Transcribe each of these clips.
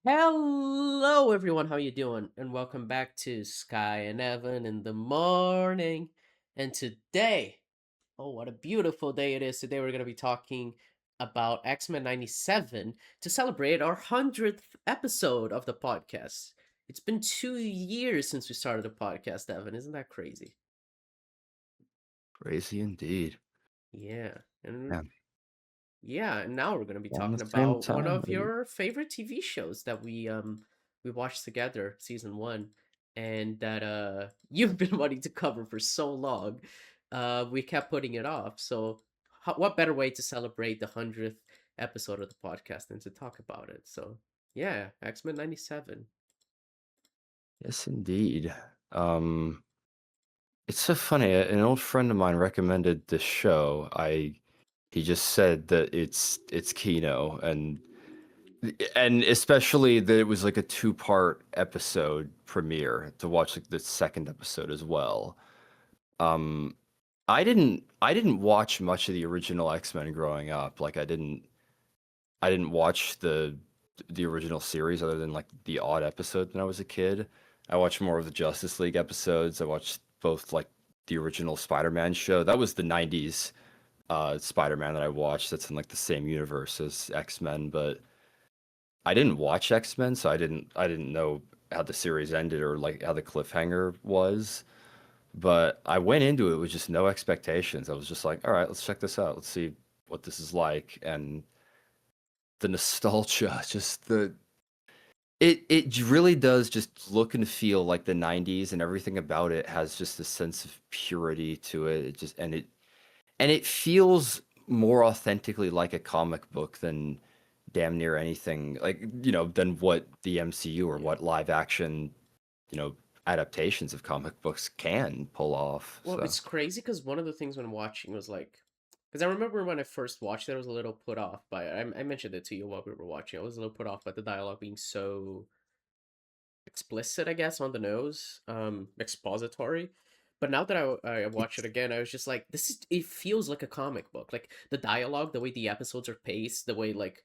Hello, everyone. How you doing? And welcome back to Skye and Evan in the morning. And today, oh, what a beautiful day it is! Today we're going to be talking about X-Men '97 to celebrate our 100th episode of the podcast. It's been 2 years since we started the podcast, Evan. Isn't that crazy? Crazy indeed. Yeah. And Yeah, yeah, and now we're going to be around the talking same about one time, of maybe. your favorite TV shows that we watched together, season 1, and that you've been wanting to cover for so long. We kept putting it off. So what better way to celebrate the 100th episode of the podcast than to talk about it? So, yeah, X-Men '97. Yes, indeed. Um, it's so funny. An old friend of mine recommended this show. He just said that it's Kino, and especially that it was like a two-part episode premiere to watch like the second episode as well. Um, I didn't watch much of the original X-Men growing up. Like I didn't watch the original series other than like the odd episode when I was a kid. I watched more of the Justice League episodes. I watched both like the original Spider-Man show. That was the 90s Spider-Man that I watched. That's in like the same universe as X-Men, but I didn't watch X-Men, so I didn't know how the series ended or like how the cliffhanger was. But I went into it with just no expectations. I was just like, all right, let's check this out. Let's see what this is like. And the nostalgia, just it really does just look and feel like the 90s, and everything about it has just a sense of purity to it. It feels more authentically like a comic book than damn near anything like, than what the MCU or Yeah. what live action, you know, adaptations of comic books can pull off. Well, So it's crazy because one of the things when watching was like, because I remember when I first watched it, I was a little put off by. I mentioned it to you while we were watching. I was a little put off by the dialogue being so explicit, I guess, on the nose, expository. But now that I watch it it's again, I was just like, this is. It feels like a comic book. Like the dialogue, the way the episodes are paced, the way like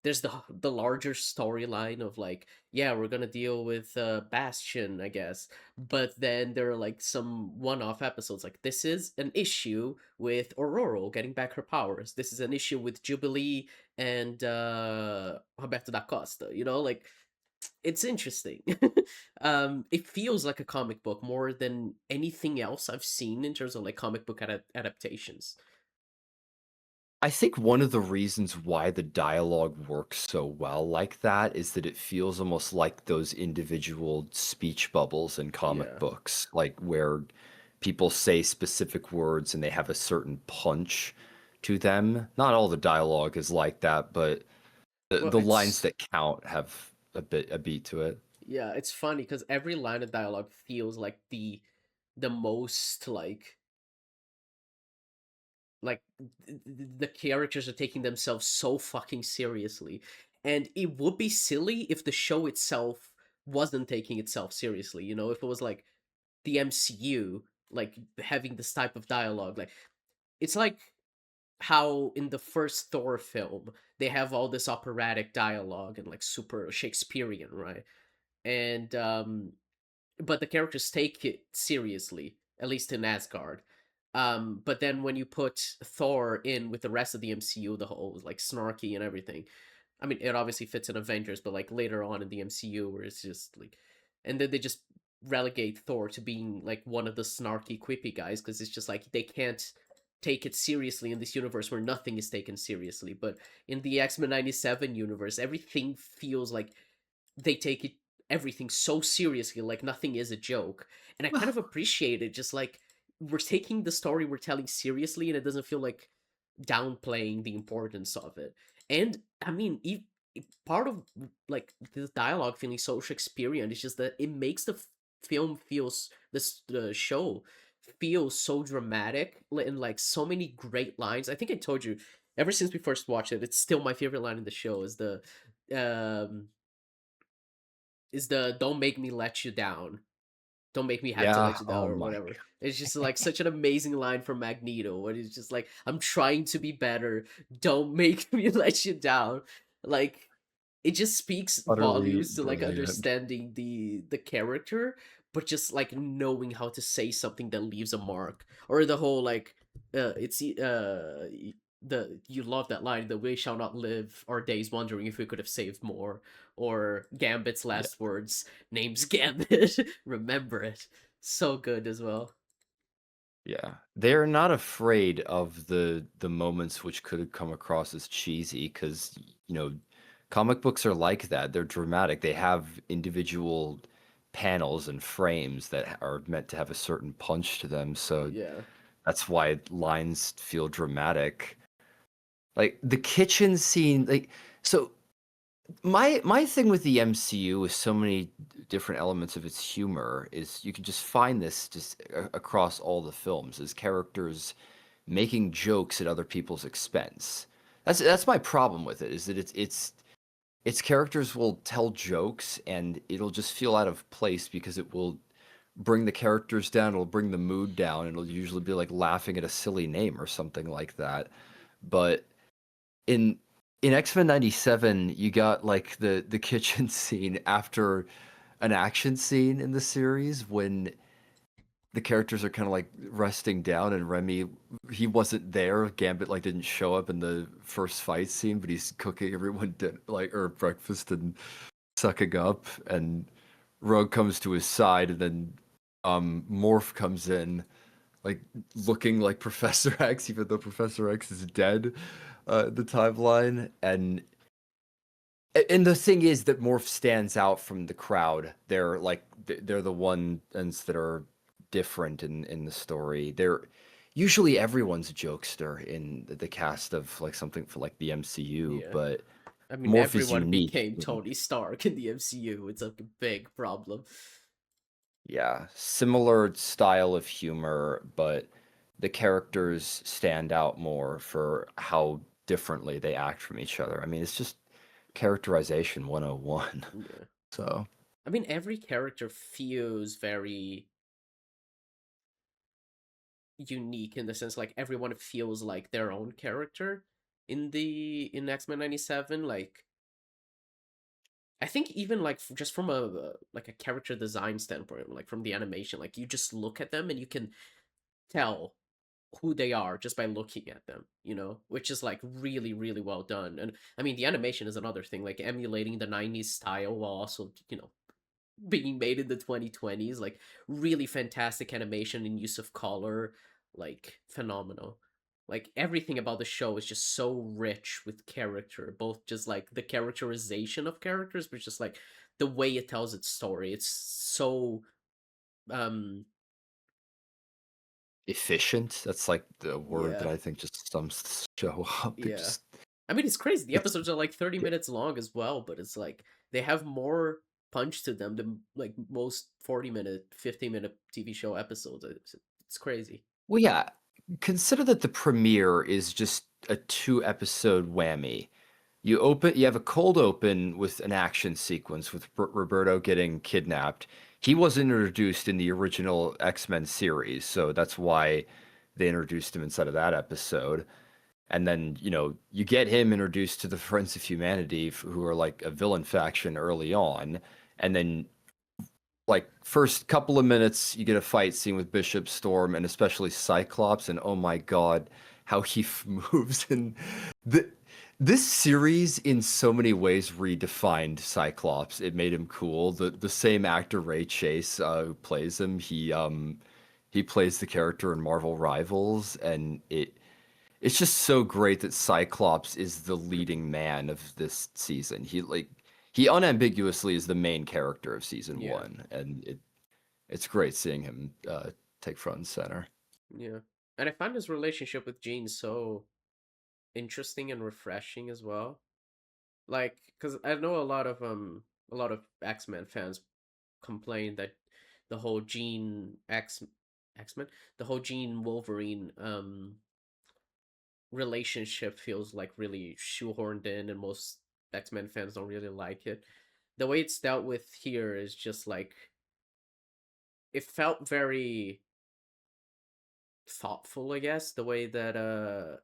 there's the larger storyline of like, yeah, we're gonna deal with Bastion, I guess, but then there are like some one-off episodes like this is an issue with Aurora getting back her powers, this is an issue with Jubilee and Roberto da Costa, like it's interesting. It feels like a comic book more than anything else I've seen in terms of like comic book adaptations. I think one of the reasons why the dialogue works so well like that is that it feels almost like those individual speech bubbles in comic Yeah. books, like where people say specific words and they have a certain punch to them. Not all the dialogue is like that, but the, Well, the lines it's that count have a beat to it. Yeah, it's funny because every line of dialogue feels like the most the characters are taking themselves so fucking seriously. And it would be silly if the show itself wasn't taking itself seriously, if it was like the MCU like having this type of dialogue. Like it's like how in the first Thor film they have all this operatic dialogue and like super Shakespearean, right? And but the characters take it seriously, at least in Asgard. But then when you put Thor in with the rest of the MCU, the whole like snarky and everything. I mean, it obviously fits in Avengers, but like later on in the MCU, where it's just like, and then they just relegate Thor to being like one of the snarky, quippy guys because it's just like they can't take it seriously in this universe where nothing is taken seriously. But in the X-Men '97 universe, everything feels like they take everything so seriously, like nothing is a joke. And I kind of Well, appreciate it, just like we're taking the story we're telling seriously, and it doesn't feel like downplaying the importance of it. And I mean, part of like the dialogue feeling so Shakespearean is just that it makes the film feels this the show feels so dramatic and like so many great lines. I think I told you ever since we first watched it, it's still my favorite line in the show um is the "Don't make me let you down. Don't make me have to yeah. let you down," Oh or my whatever. It's just like such an amazing line from Magneto, where it's just like, "I'm trying to be better. Don't make me let you down." Like it just speaks Utterly volumes to like brilliant. understanding the character, but just like knowing how to say something that leaves a mark, or the whole like it's the you love that line, the we shall not live our days wondering if we could have saved more, or Gambit's Yeah. last words, name's Gambit, remember it. So good as well. Yeah. They're not afraid of the moments which could come across as cheesy because, comic books are like that. They're dramatic. They have individual panels and frames that are meant to have a certain punch to them. So Yeah. that's why lines feel dramatic. Like the kitchen scene, like so my thing with the MCU with so many different elements of its humor is you can just find this just across all the films is characters making jokes at other people's expense. That's my problem with it is that its characters will tell jokes and it'll just feel out of place because it will bring the characters down, it'll bring the mood down, it'll usually be like laughing at a silly name or something like that. But in X-Men 97, you got like the kitchen scene after an action scene in the series when the characters are kind of like resting down and Remy he wasn't there. Gambit like didn't show up in the first fight scene, but he's cooking everyone like or breakfast and sucking up and Rogue comes to his side and then Morph comes in like looking like Professor X, even though Professor X is dead, the timeline. And the thing is that Morph stands out from the crowd. They're like they're the ones that are different in the story. They're usually everyone's a jokester in the cast of like something for like the MCU, Yeah. but I mean, Morph is everyone unique. became Tony Stark in the MCU. It's a big problem. Yeah, similar style of humor, but the characters stand out more for how differently they act from each other. I mean, it's just characterization 101. Yeah. So, I mean, every character feels very unique in the sense like everyone feels like their own character in X-Men 97. Like I think even like just from a like a character design standpoint, like from the animation, like you just look at them and you can tell who they are just by looking at them, which is like really, really well done. And I mean, the animation is another thing, like emulating the 90s style while also, being made in the 2020s, like really fantastic animation and use of color, like phenomenal. Like everything about the show is just so rich with character, both just like the characterization of characters, but just like the way it tells its story. It's so um efficient, that's like the word that yeah, I think just sums the show up. It yeah. just I mean, it's crazy. The it's episodes are like 30 minutes long as well, but it's like they have more punch to them than like most 40-minute, 50-minute TV show episodes. It's crazy. well, yeah, consider that the premiere is just a 2-episode whammy. You have a cold open with an action sequence with Roberto getting kidnapped. He wasn't introduced in the original X-Men series, so that's why they introduced him inside of that episode. And then, you get him introduced to the Friends of Humanity, who are like a villain faction early on. And then, like, first couple of minutes, you get a fight scene with Bishop Storm and especially Cyclops. And oh my God, how he moves. And the, this series, in so many ways, redefined Cyclops. It made him cool. The same actor, Ray Chase, who plays him, he plays the character in Marvel Rivals. And it's just so great that Cyclops is the leading man of this season. He unambiguously is the main character of season Yeah, one, and it's great seeing him take front and center. yeah. And I find his relationship with Jean so interesting and refreshing as well. Like, because I know a lot of X-Men fans complain that the whole Jean X-Men, the whole Jean Wolverine relationship feels like really shoehorned in, and most X-Men fans don't really like it. The way it's dealt with here is just like it felt very thoughtful, I guess, the way that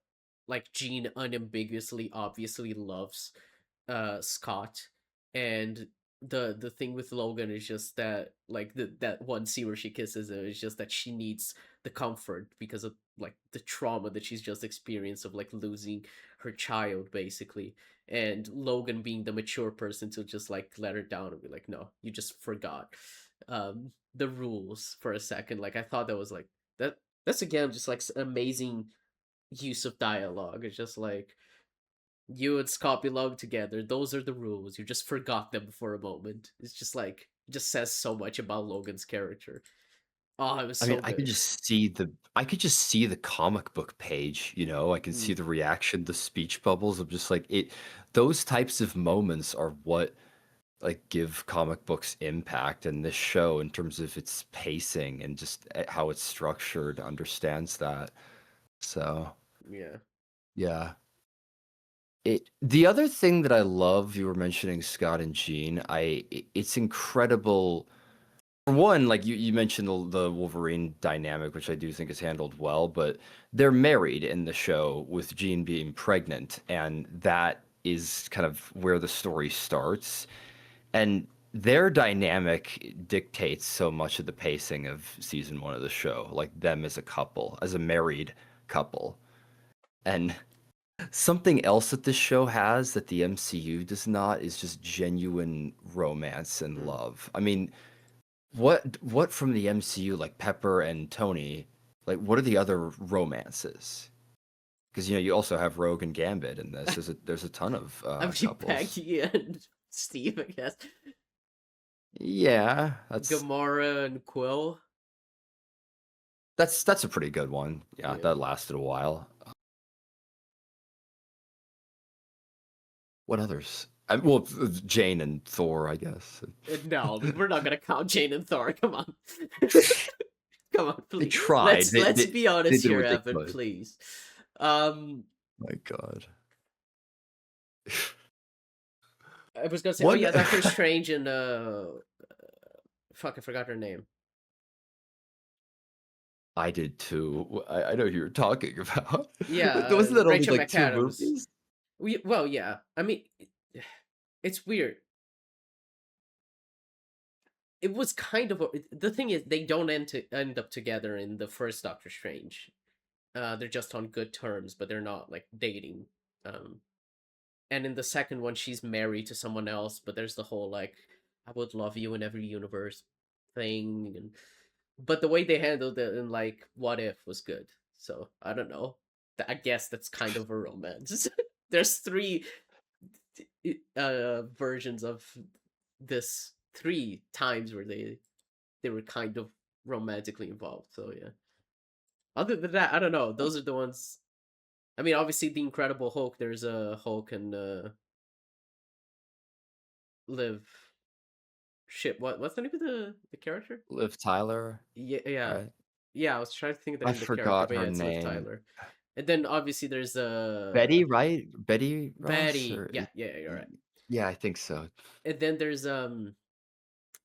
like Jean unambiguously obviously loves Scott, And the thing with Logan is just that, like, that one scene where she kisses him is just that she needs the comfort because of like the trauma that she's just experienced of like losing her child basically, and Logan being the mature person to just like let her down and be like, no, you just forgot the rules for a second. Like I thought that was like that's again just like amazing use of dialogue. It's just like, you and Scott belong together. Those are the rules. You just forgot them for a moment. It's just like, it just says so much about Logan's character. Oh, it was I mean, so good. I could just see the comic book page, you know? I can see Mm, the reaction, the speech bubbles of just like it those types of moments are what like give comic books impact, and this show in terms of its pacing and just how it's structured understands that. So, yeah. yeah. The other thing that I love, you were mentioning Scott and Jean, it's incredible. For one, like you mentioned the Wolverine dynamic, which I do think is handled well, but they're married in the show with Jean being pregnant, and that is kind of where the story starts. And their dynamic dictates so much of the pacing of season one of the show, like them as a couple, as a married couple. And something else that this show has that the MCU does not is just genuine romance and Mm. love. I mean, what from the MCU, like Pepper and Tony, like what are the other romances? Because you know you also have Rogue and Gambit in this. There's a ton of I mean, couples. Peggy and Steve, I guess. Yeah, Gamora and Quill. that's a pretty good one. Yeah, Yeah. that lasted a while. What others? Well, Jane and Thor, I guess. No, we're not gonna count Jane and Thor. Come on. Come on, They please. tried. Let's be They honest did here, what they Evan, could. please. Um My God. I was gonna say, oh One yeah, Doctor Strange and fuck, I forgot her name. I did too. I know who you're talking about. Yeah, Wasn't that only Rachel like two McAdams. movies? Well, yeah. I mean, it's weird. It was kind of the thing is they don't end up together in the first Doctor Strange. They're just on good terms, but they're not like dating. Um, and in the second one, she's married to someone else, but there's the whole like, I would love you in every universe thing, and but the way they handled it in like What If was good. So I don't know. I guess that's kind of a romance. There's three versions of this, three times where they were kind of romantically involved. So yeah. Other than that, I don't know. Those are the ones. I mean, obviously, the Incredible Hulk. There's a Hulk and Liv. Shit, what's the name of the character? Liv Tyler, Yeah, yeah, right? yeah. I was trying to think of the I name of the character, forgot but yeah, her it's Liv name. Tyler. And then obviously there's Betty, right? Betty Ross, Betty. or Yeah, yeah, you're right. yeah, I think so. And then there's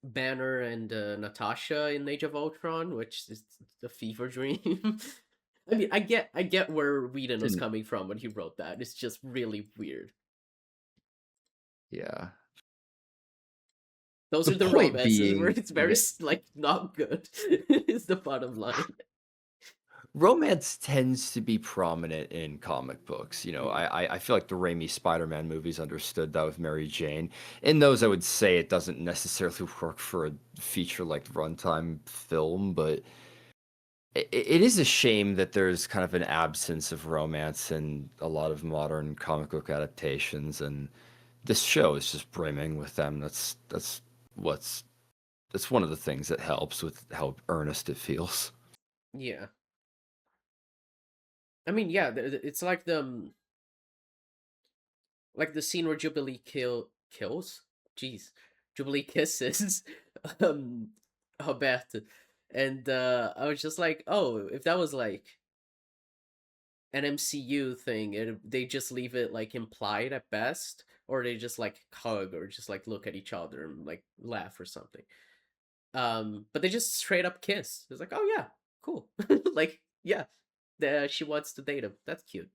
Banner and Natasha in Age of Ultron, which is the fever dream. I mean, I get where Whedon was Didn't coming from when he wrote that. It's just really weird. yeah. Those The are the point romances where being, it's very like not good. Is the bottom line. romance tends to be prominent in comic books. You know, Mm, I feel like the Raimi Spider-Man movies understood that with Mary Jane. In those, I would say it doesn't necessarily work for a feature-length runtime film, but it is a shame that there's kind of an absence of romance in a lot of modern comic book adaptations, and this show is just brimming with them. What's that's one of the things that helps with how earnest it feels. yeah. I mean, yeah. It's like the scene where Jubilee kills. Jeez, Jubilee kisses um Roberto, and I was just like, oh, if that was like an MCU thing, they just leave it like implied at best, or they just like hug or just like look at each other and like laugh or something. But they just straight up kiss. It's like, oh yeah, cool. Like, yeah, she wants to date him. That's cute.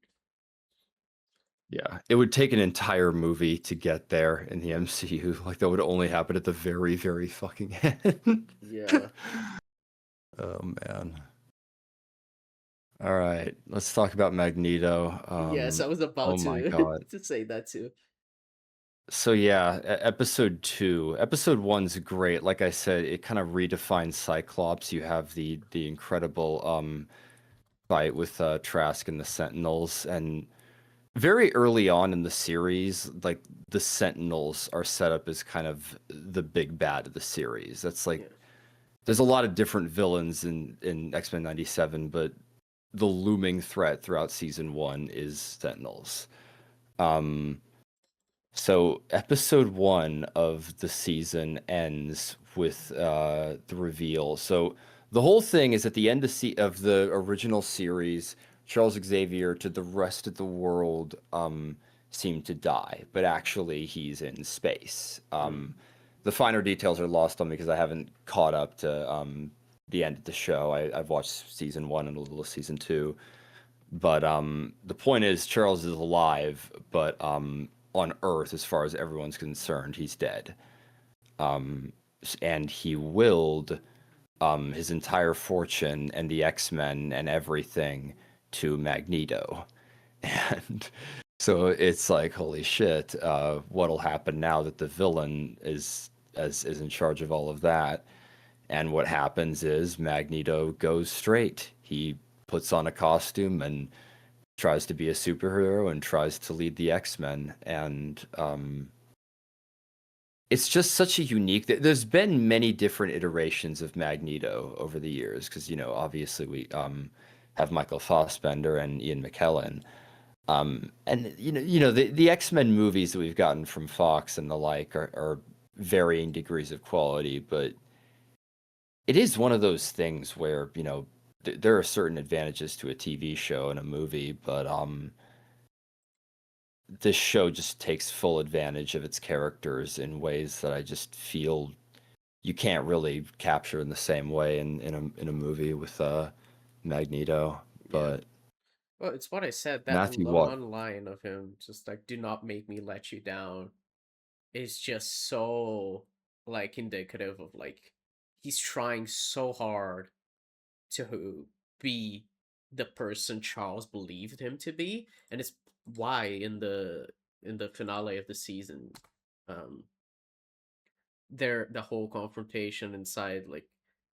Yeah, it would take an entire movie to get there in the MCU. Like that would only happen at the very, very fucking end. Yeah. Oh man. All right, let's talk about Magneto. Yes, I was Oh about my to god. to say that too. So yeah, episode 2. Episode 1's great. Like I said, it kind of redefines Cyclops. You have the incredible fight with Trask and the Sentinels, and very early on in the series, like the Sentinels are set up as kind of the big bad of the series. That's like Yeah. there's a lot of different villains in X-Men 97, but the looming threat throughout season 1 is Sentinels. Um so episode 1 of the season ends with the reveal. So the whole thing is at the end of the original series, Charles Xavier to the rest of the world seemed to die, but actually he's in space. Mm. The finer details are lost on me because I haven't caught up to the end of the show. I've watched season 1 and a little of season 2. But the point is, Charles is alive, but on Earth, as far as everyone's concerned, he's dead. And he willed his entire fortune and the X-Men and everything to Magneto. And so it's like, holy shit, what'll happen now that the villain is in charge of all of that? And what happens is Magneto goes straight. He puts on a costume and tries to be a superhero and tries to lead the X-Men. And it's just such a unique. There's been many different iterations of Magneto over the years because obviously we have Michael Fassbender and Ian McKellen. And the X-Men movies that we've gotten from Fox and the like are varying degrees of quality, but it is one of those things where there are certain advantages to a TV show and a movie, but this show just takes full advantage of its characters in ways that I just feel you can't really capture in the same way in a movie with Magneto. Yeah. But Well, it's what I said. That Matthew Watt, one line of him, just like "Do not make me let you down," is just so like indicative of like he's trying so hard to be the person Charles believed him to be, and it's why in the finale of the season, um, the whole confrontation inside like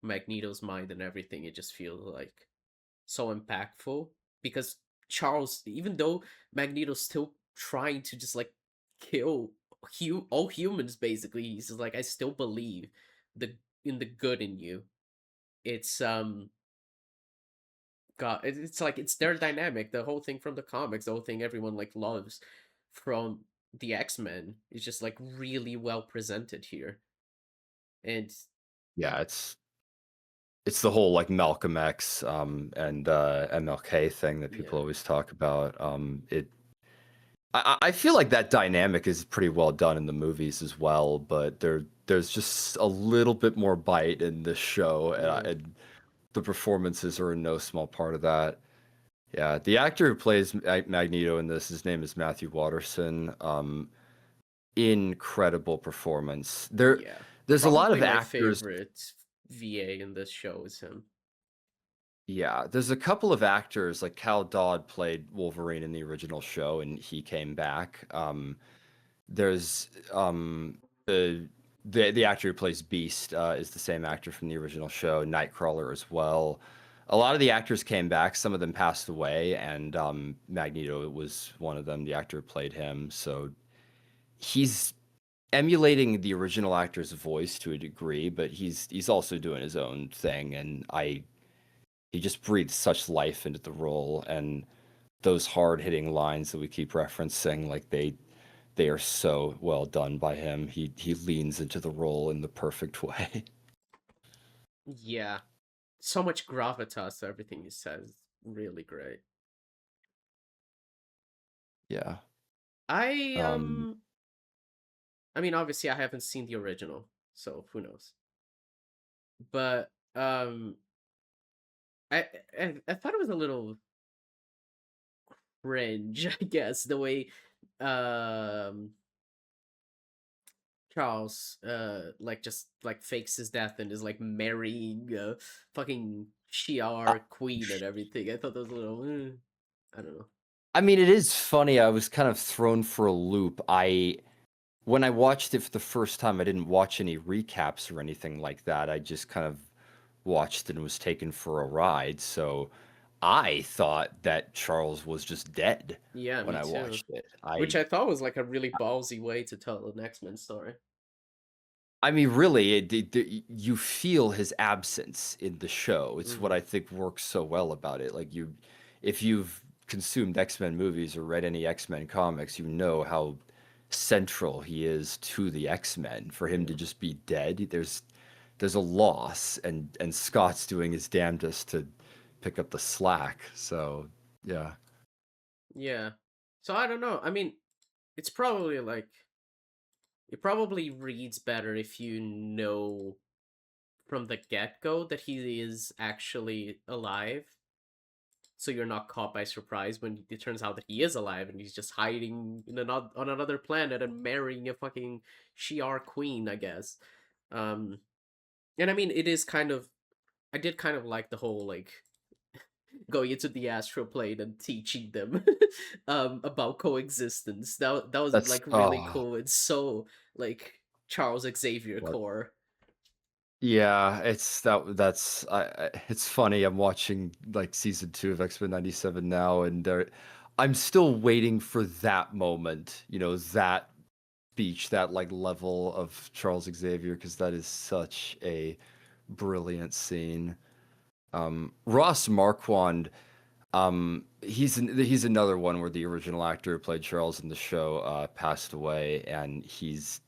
Magneto's mind and everything, it just feels like so impactful because Charles, even though Magneto's still trying to just like kill all humans, basically, he's just like, I still believe the in the good in you. It's God, it's like it's their dynamic. The whole thing from the comics, the whole thing everyone like loves from the X-Men is just like really well presented here. And yeah, it's the whole like Malcolm X and MLK thing that people yeah, always talk about. I feel like that dynamic is pretty well done in the movies as well, but there's just a little bit more bite in this show, yeah, and the performances are in no small part of that. Yeah, the actor who plays Magneto in this, his name is Matthew Watterson. Incredible performance. yeah. There's a lot Probably of my actors. favorite VA in this show is him. Yeah, there's a couple of actors like Cal Dodd played Wolverine in the original show, and he came back. There's the actor who plays Beast is the same actor from the original show, Nightcrawler as well. A lot of the actors came back. Some of them passed away, and Magneto was one of them. The actor who played him, so he's emulating the original actor's voice to a degree, but he's also doing his own thing, and he just breathes such life into the role, and those hard hitting lines that we keep referencing, like they are so well done by him. He leans into the role in the perfect way. Yeah, so much gravitas to everything he says. Really great. Yeah. I Um, um, I mean, obviously, I haven't seen the original, so who knows? But I thought it was a little cringe, I guess, the way um Charles like just like fakes his death and is like marrying fucking I, Shi'ar queen and everything. I thought that was a little I don't know. I mean, it is funny. I was kind of thrown for a loop. When I watched it for the first time, I didn't watch any recaps or anything like that. I just kind of watched it and was taken for a ride. So I thought that Charles was just dead Yeah, when me I too. watched it. Which I thought was like a really ballsy way to tell an X-Men story. I mean, really, you feel his absence in the show. It's what Hmm. I think works so well about it. Like if you've consumed X-Men movies or read any X-Men comics, you know how central he is to the X-Men. For him to Yeah. just be dead, there's a loss, and Scott's doing his damnedest to pick up the slack. So yeah, Yeah. So I don't know. I mean, it's probably like it probably reads better if you know from the get-go that he is actually alive. So you're not caught by surprise when it turns out that he is alive and he's just hiding in on another planet and marrying a fucking Shi'ar queen, I guess. Um and I mean it is kind of I did kind of like the whole like going into the astral plane and teaching them about coexistence. That was that's like really cool. It's so like Charles Xavier what. core. Yeah, it's funny. I'm watching like season 2 of X-Men 97 now, and I'm still waiting for that moment, that speech, that like level of Charles Xavier, because that is such a brilliant scene. Ross Marquand, he's another one where the original actor who played Charles in the show passed away, and he's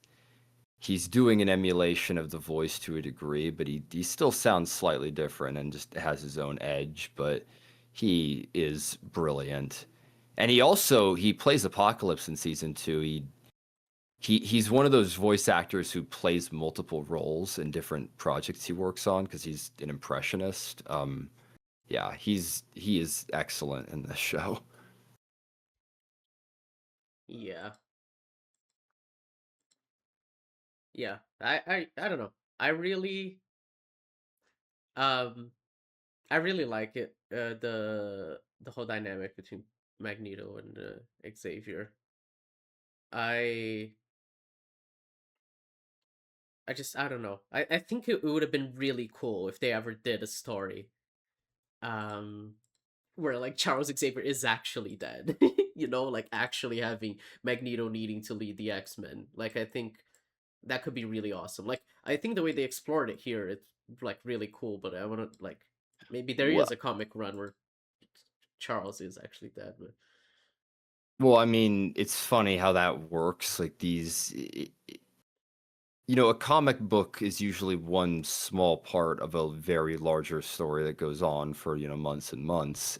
doing an emulation of the voice to a degree, but he still sounds slightly different and just has his own edge, but he is brilliant. And he plays Apocalypse in season 2. He's one of those voice actors who plays multiple roles in different projects he works on because he's an impressionist. Yeah, he is excellent in this show. Yeah. Yeah. I don't know. I really um I really like it. The whole dynamic between Magneto and Xavier. I I don't know. I think it would have been really cool if they ever did a story um where like Charles Xavier is actually dead. Like actually having Magneto needing to lead the X-Men. Like I think that could be really awesome. Like I think the way they explored it here it's like really cool, but I want to like maybe there is Well, a comic run where Charles is actually dead, but well, I mean, it's funny how that works. Like a comic book is usually one small part of a very larger story that goes on for, months and months.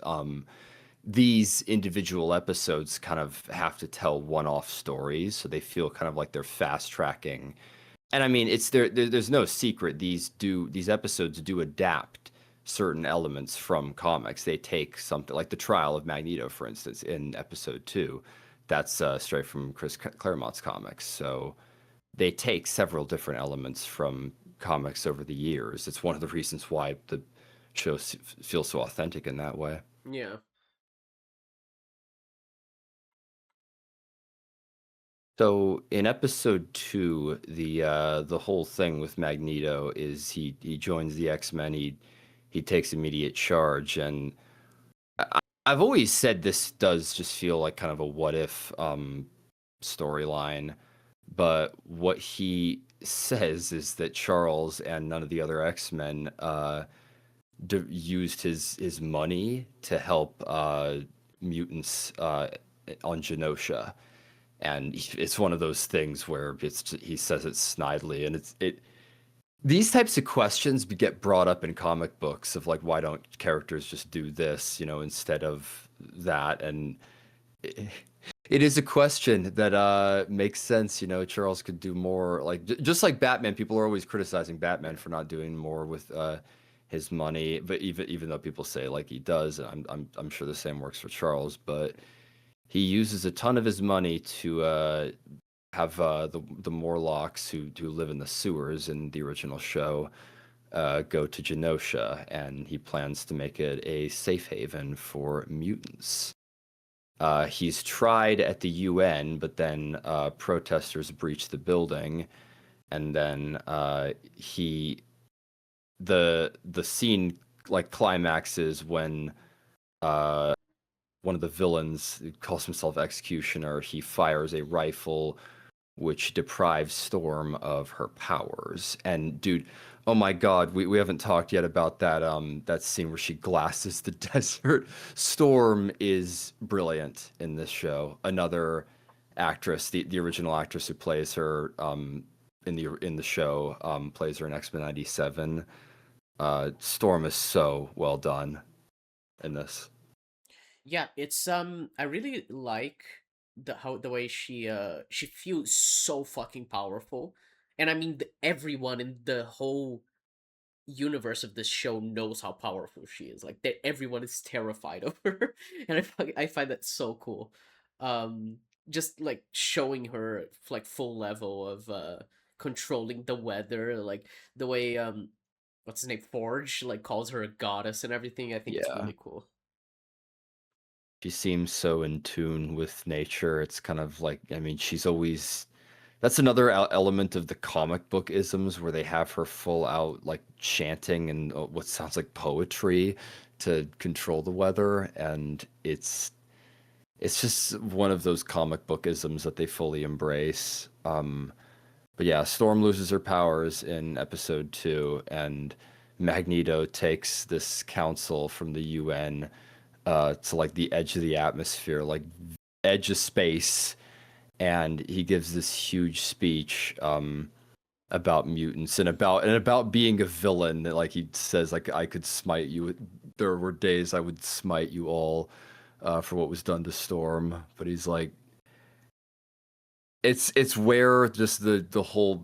These individual episodes kind of have to tell one-off stories, so they feel kind of like they're fast tracking. And I mean, there's no secret these episodes do adapt certain elements from comics. They take something like the trial of Magneto, for instance, in episode 2. That's straight from Chris Claremont's comics. So they take several different elements from comics over the years. It's one of the reasons why the show feels so authentic in that way. yeah. So in episode 2, the whole thing with Magneto is he joins the X-Men. He takes immediate charge, and I've always said this does just feel like kind of a what if storyline. But what he says is that Charles and none of the other X-Men used his money to help mutants on Genosha, and it's one of those things where he says it snidely, and it these types of questions get brought up in comic books of like why don't characters just do this, instead of that, and it is a question that makes sense. Charles could do more. Like just like Batman, people are always criticizing Batman for not doing more with his money, but even though people say like he does, and I'm sure the same works for Charles. But he uses a ton of his money to have the Morlocks who live in the sewers in the original show go to Genosha, and he plans to make it a safe haven for mutants. He's tried at the UN, but then protesters breached the building, and then the scene like climaxes when one of the villains who calls himself Executioner. He fires a rifle which deprives Storm of her powers. And dude, oh my god, we haven't talked yet about that scene where she glasses the desert. Storm is brilliant in this show. Another actress, the original actress who plays her in the show, plays her in X-Men 97. Storm is so well done in this. Yeah, it's I really like the way she feels so fucking powerful. And I mean everyone in the whole universe of this show knows how powerful she is. Like that everyone is terrified of her. And I find that so cool. Um just like showing her like full level of controlling the weather, like the way what's his name, Forge, like calls her a goddess and everything. I think it's Yeah. really cool. She seems so in tune with nature. It's kind of like, I mean, she's always. That's another element of the comic book isms where they have her full out like chanting and what sounds like poetry to control the weather, and it's just one of those comic book isms that they fully embrace. But yeah, Storm loses her powers in episode 2, and Magneto takes this council from the UN to like the edge of the atmosphere, like edge of space, and he gives this huge speech about mutants and about being a villain. Like he says, like I could smite you. There were days I would smite you all for what was done to Storm. But he's like, it's where just the whole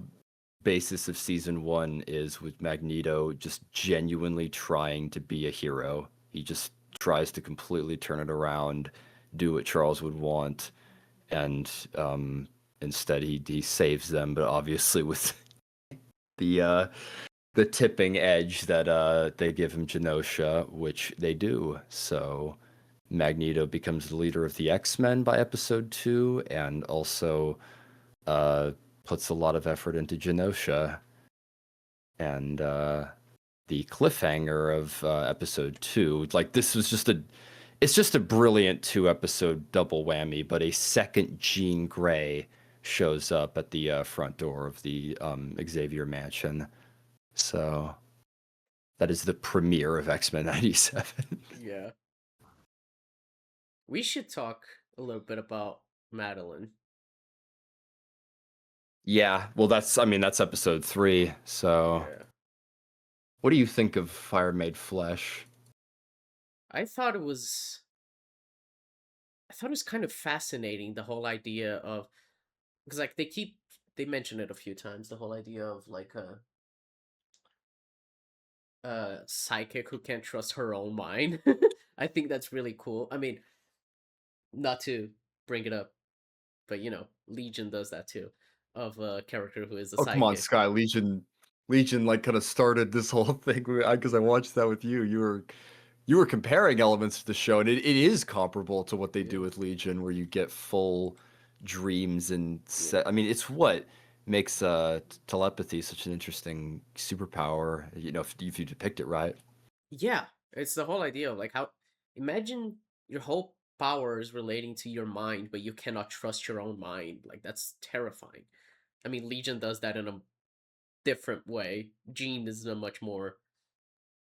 basis of season 1 is with Magneto just genuinely trying to be a hero. He just tries to completely turn it around, do what Charles would want, and instead he saves them, but obviously with the uh, the tipping edge that they give him Genosha, which they do. So Magneto becomes the leader of the X-Men by episode 2, and also uh, puts a lot of effort into Genosha. And the cliffhanger of episode 2, like this was just a it's just a brilliant 2 episode double whammy, but a second Jean Grey shows up at the front door of the Xavier mansion. So that is the premiere of X-Men 97. Yeah. We should talk a little bit about Madeline. Yeah, well I mean that's episode 3. So Yeah. what do you think of Fire Made Flesh? I thought it was I thought it was kind of fascinating, the whole idea of, because like they mention it a few times, the whole idea of like a psychic who can't trust her own mind. I think that's really cool. I mean, not to bring it up, but Legion does that too, of a character who is a Oh, come on, psychic. Skye. Legion like kind of started this whole thing because I watched that with you. You were comparing elements to the show, and it is comparable to what they Yeah, do with Legion, where you get full dreams and yeah, set. I mean, it's what makes telepathy such an interesting superpower. You know, if you depict it right. yeah. It's the whole idea of like how, imagine your whole power is relating to your mind, but you cannot trust your own mind. Like that's terrifying. I mean, Legion does that in a different way. Jean is a much more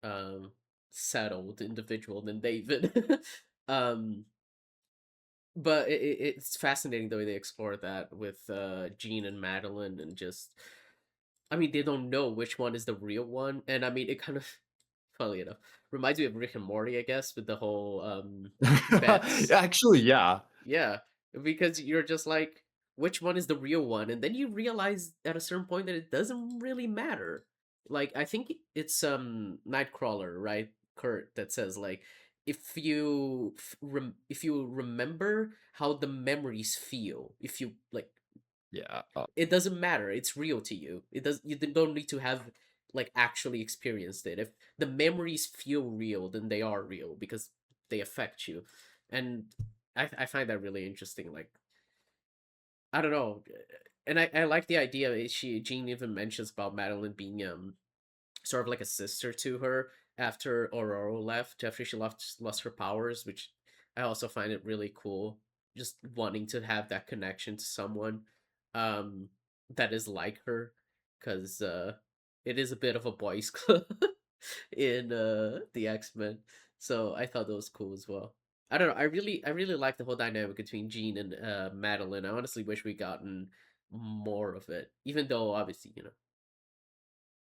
um settled individual than David. um but it's fascinating the way they explore that with Jean and Madeline, and just, I mean, they don't know which one is the real one, and I mean it kind of funnily enough reminds me of Rick and Morty, I guess, with the whole bets. Actually, yeah. Yeah, because you're just like, which one is the real one? And then you realize at a certain point that it doesn't really matter. Like I think it's Nightcrawler, right? Kurt, that says like if you remember how the memories feel, if you like, Yeah. it doesn't matter, it's real to you. It does You don't need to have like actually experienced it. If the memories feel real, then they are real because they affect you. And I find that really interesting. Like, I don't know. And I like the idea. Jean even mentions about Madeline being sort of like a sister to her after Aurora left, after she lost her powers, which I also find it really cool. Just wanting to have that connection to someone um that is like her, because it is a bit of a boys club in the X-Men. So I thought that was cool as well. I don't know. I really like the whole dynamic between Jean and Madeline. I honestly wish we gotten more of it, even though obviously,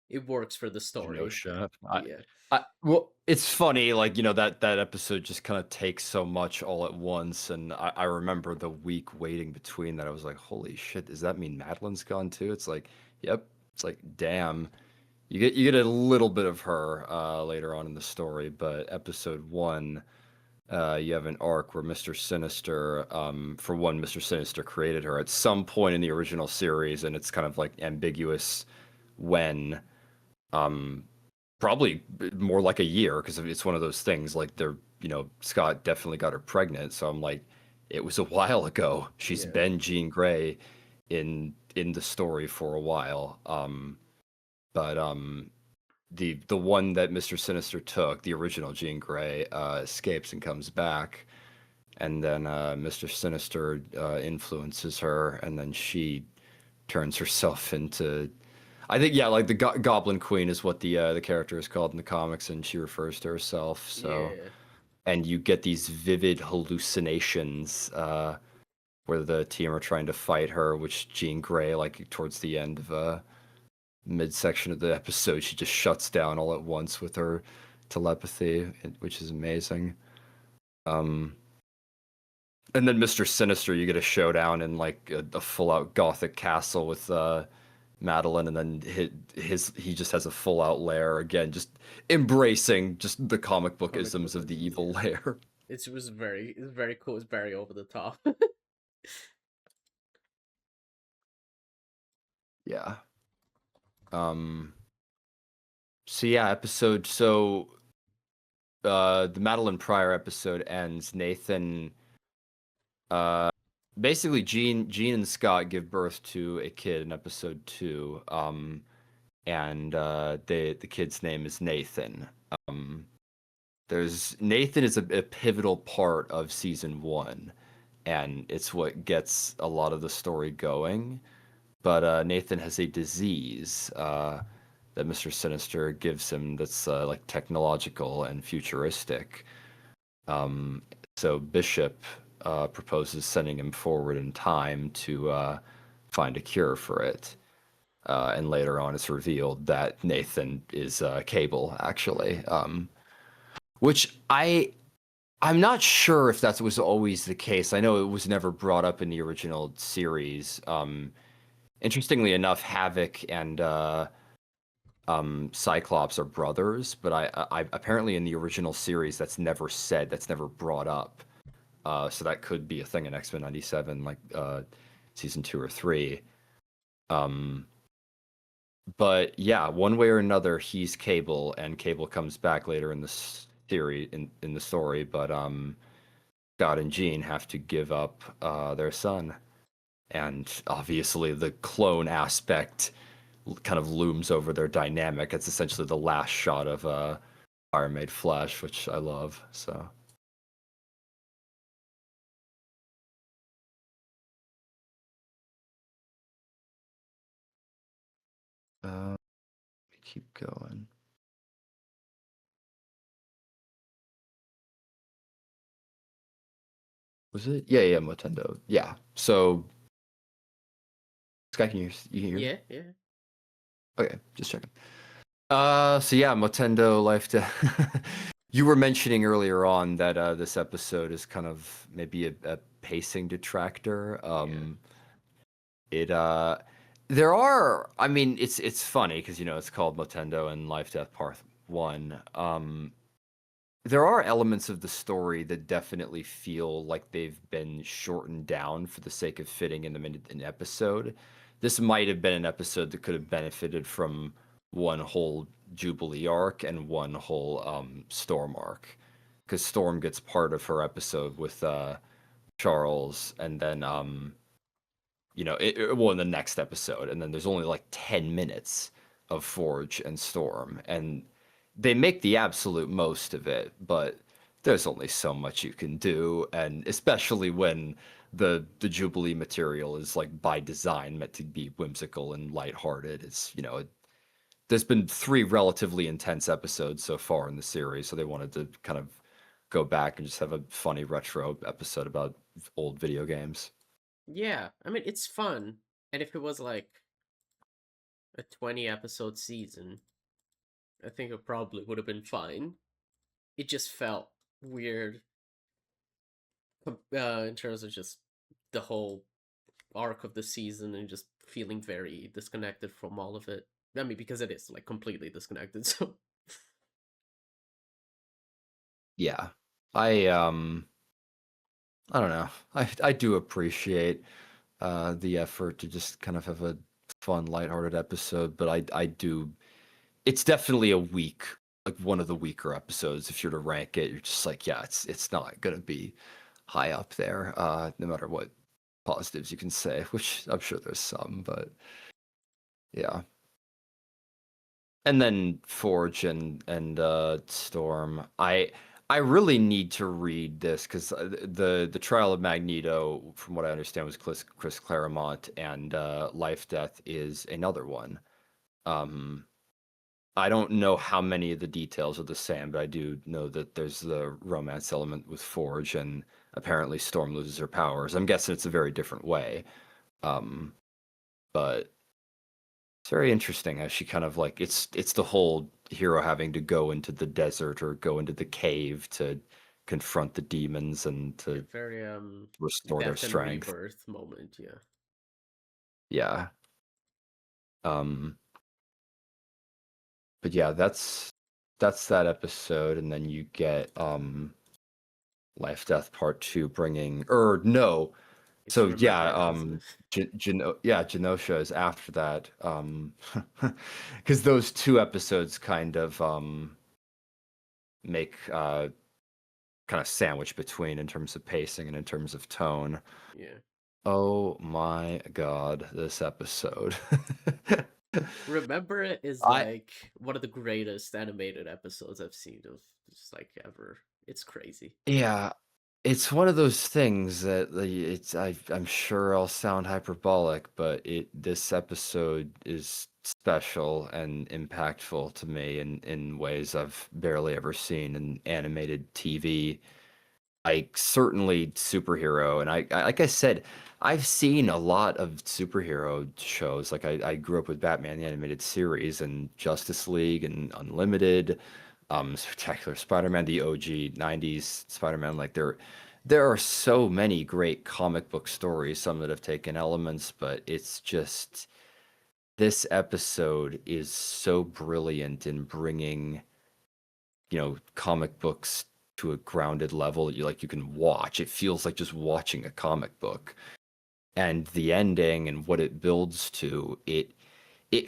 it works for the No story. shit. Yeah. Well, it's funny, like, that episode just kind of takes so much all at once, and I remember the week waiting between that. I was like, holy shit, does that mean Madeline's gone too? It's like, yep. It's like, damn. You get a little bit of her later on in the story, but episode one, you have an arc where Mr. Sinister, for one, Mr. Sinister created her at some point in the original series, and it's kind of like ambiguous when. Um, Probably more like a year because it's one of those things like Scott definitely got her pregnant, so I'm like, it was a while ago. She's Yeah. been Jean Grey in the story for a while. But the one that Mr. Sinister took, the original Jean Grey, escapes and comes back, and then Mr. Sinister influences her, and then she turns herself into, I think, yeah, like the Goblin Queen is what the character is called in the comics, and she refers to herself. So, Yeah. and you get these vivid hallucinations where the team are trying to fight her, which Jean Grey, like towards the end of midsection of the episode, she just shuts down all at once with her telepathy, which is amazing. Um, and then Mr. Sinister, you get a showdown in like a full out gothic castle with Madeline, and then he just has a full out lair again, just embracing just the comic book Comic isms book of the isms, evil yeah. lair. It's very cool. It's very over the top. Yeah. Um. So yeah, the Madeline Pryor episode ends. Nathan, uh, basically Jean and Scott give birth to a kid in episode two. And the kid's name is Nathan. Um, There's Nathan is a pivotal part of season one, and it's what gets a lot of the story going. But Nathan has a disease that Mr. Sinister gives him that's like technological and futuristic. Um, so Bishop proposes sending him forward in time to find a cure for it. And later on, it's revealed that Nathan is Cable, actually. Which I'm not sure if that was always the case. I know it was never brought up in the original series. Interestingly enough, Havoc and Cyclops are brothers, but I apparently in the original series that's never said, that's never brought up. So that could be a thing in X-Men '97, like season 2 or 3. Um, but yeah, one way or another, he's Cable, and Cable comes back later in the theory in the story. But Scott and Jean have to give up their son, and obviously the clone aspect kind of looms over their dynamic. It's essentially the last shot of Fire Made Flesh, which I love. So uh, keep going. Was it? Yeah, yeah, Motendo. Yeah. So Sky, can you hear me? Yeah, yeah. Okay, just checking. So yeah, Motendo Life Death. You were mentioning earlier on that this episode is kind of maybe a pacing detractor. Yeah. It there are, I mean, it's funny because it's called Motendo and Life Death Part 1. there are elements of the story that definitely feel like they've been shortened down for the sake of fitting in them in an episode. This might have been an episode that could have benefited from one whole Jubilee arc and one whole Storm arc, because Storm gets part of her episode with Charles, and then well, in the next episode, and then there's only like 10 minutes of Forge and Storm, and they make the absolute most of it, but there's only so much you can do, and especially when the Jubilee material is like by design meant to be whimsical and lighthearted. There's been 3 relatively intense episodes so far in the series, so they wanted to kind of go back and just have a funny retro episode about old video games. Yeah, I mean it's fun, and if it was like a 20 episode season, I think it probably would have been fine. It just felt weird in terms of just the whole arc of the season and just feeling very disconnected from all of it. I mean, because it is like completely disconnected. So Yeah. I I don't know. I do appreciate the effort to just kind of have a fun, lighthearted episode, but I do it's definitely a weak like one of the weaker episodes. If you're to rank it, you're just like, yeah, it's not gonna be high up there, no matter what positives you can say, which I'm sure there's some, but yeah. And then Forge and Storm. I really need to read this because the Trial of Magneto, from what I understand, was Chris Claremont, and Life Death is another one. Um, I don't know how many of the details are the same, but I do know that there's the romance element with Forge, and apparently Storm loses her powers. I'm guessing it's a very different way. Um, but it's very interesting how she kind of like it's the whole hero having to go into the desert or go into the cave to confront the demons and a to very restore their death and strength. rebirth moment. Yeah, Yeah. Um but yeah, that's that episode, and then you get Life Death Part 2 bringing or no. it's So yeah, remembered, isn't it? Genosha is after that. Because those 2 episodes kind of make kind of sandwich between in terms of pacing and in terms of tone. Yeah. Oh my god, this episode. Remember it is I like one of the greatest animated episodes I've seen of just like ever. It's crazy. Yeah, it's one of those things that I'm sure I'll sound hyperbolic, but it this episode is special and impactful to me in ways I've barely ever seen in animated TV. Like certainly superhero, and like I said, I've seen a lot of superhero shows. Like I grew up with Batman the animated series and Justice League and Unlimited, Spectacular Spider-Man, the OG '90s Spider-Man. Like there are so many great comic book stories. Some that have taken elements, but it's just this episode is so brilliant in bringing comic books to a grounded level that you can watch. It feels like just watching a comic book. And the ending and what it builds to, it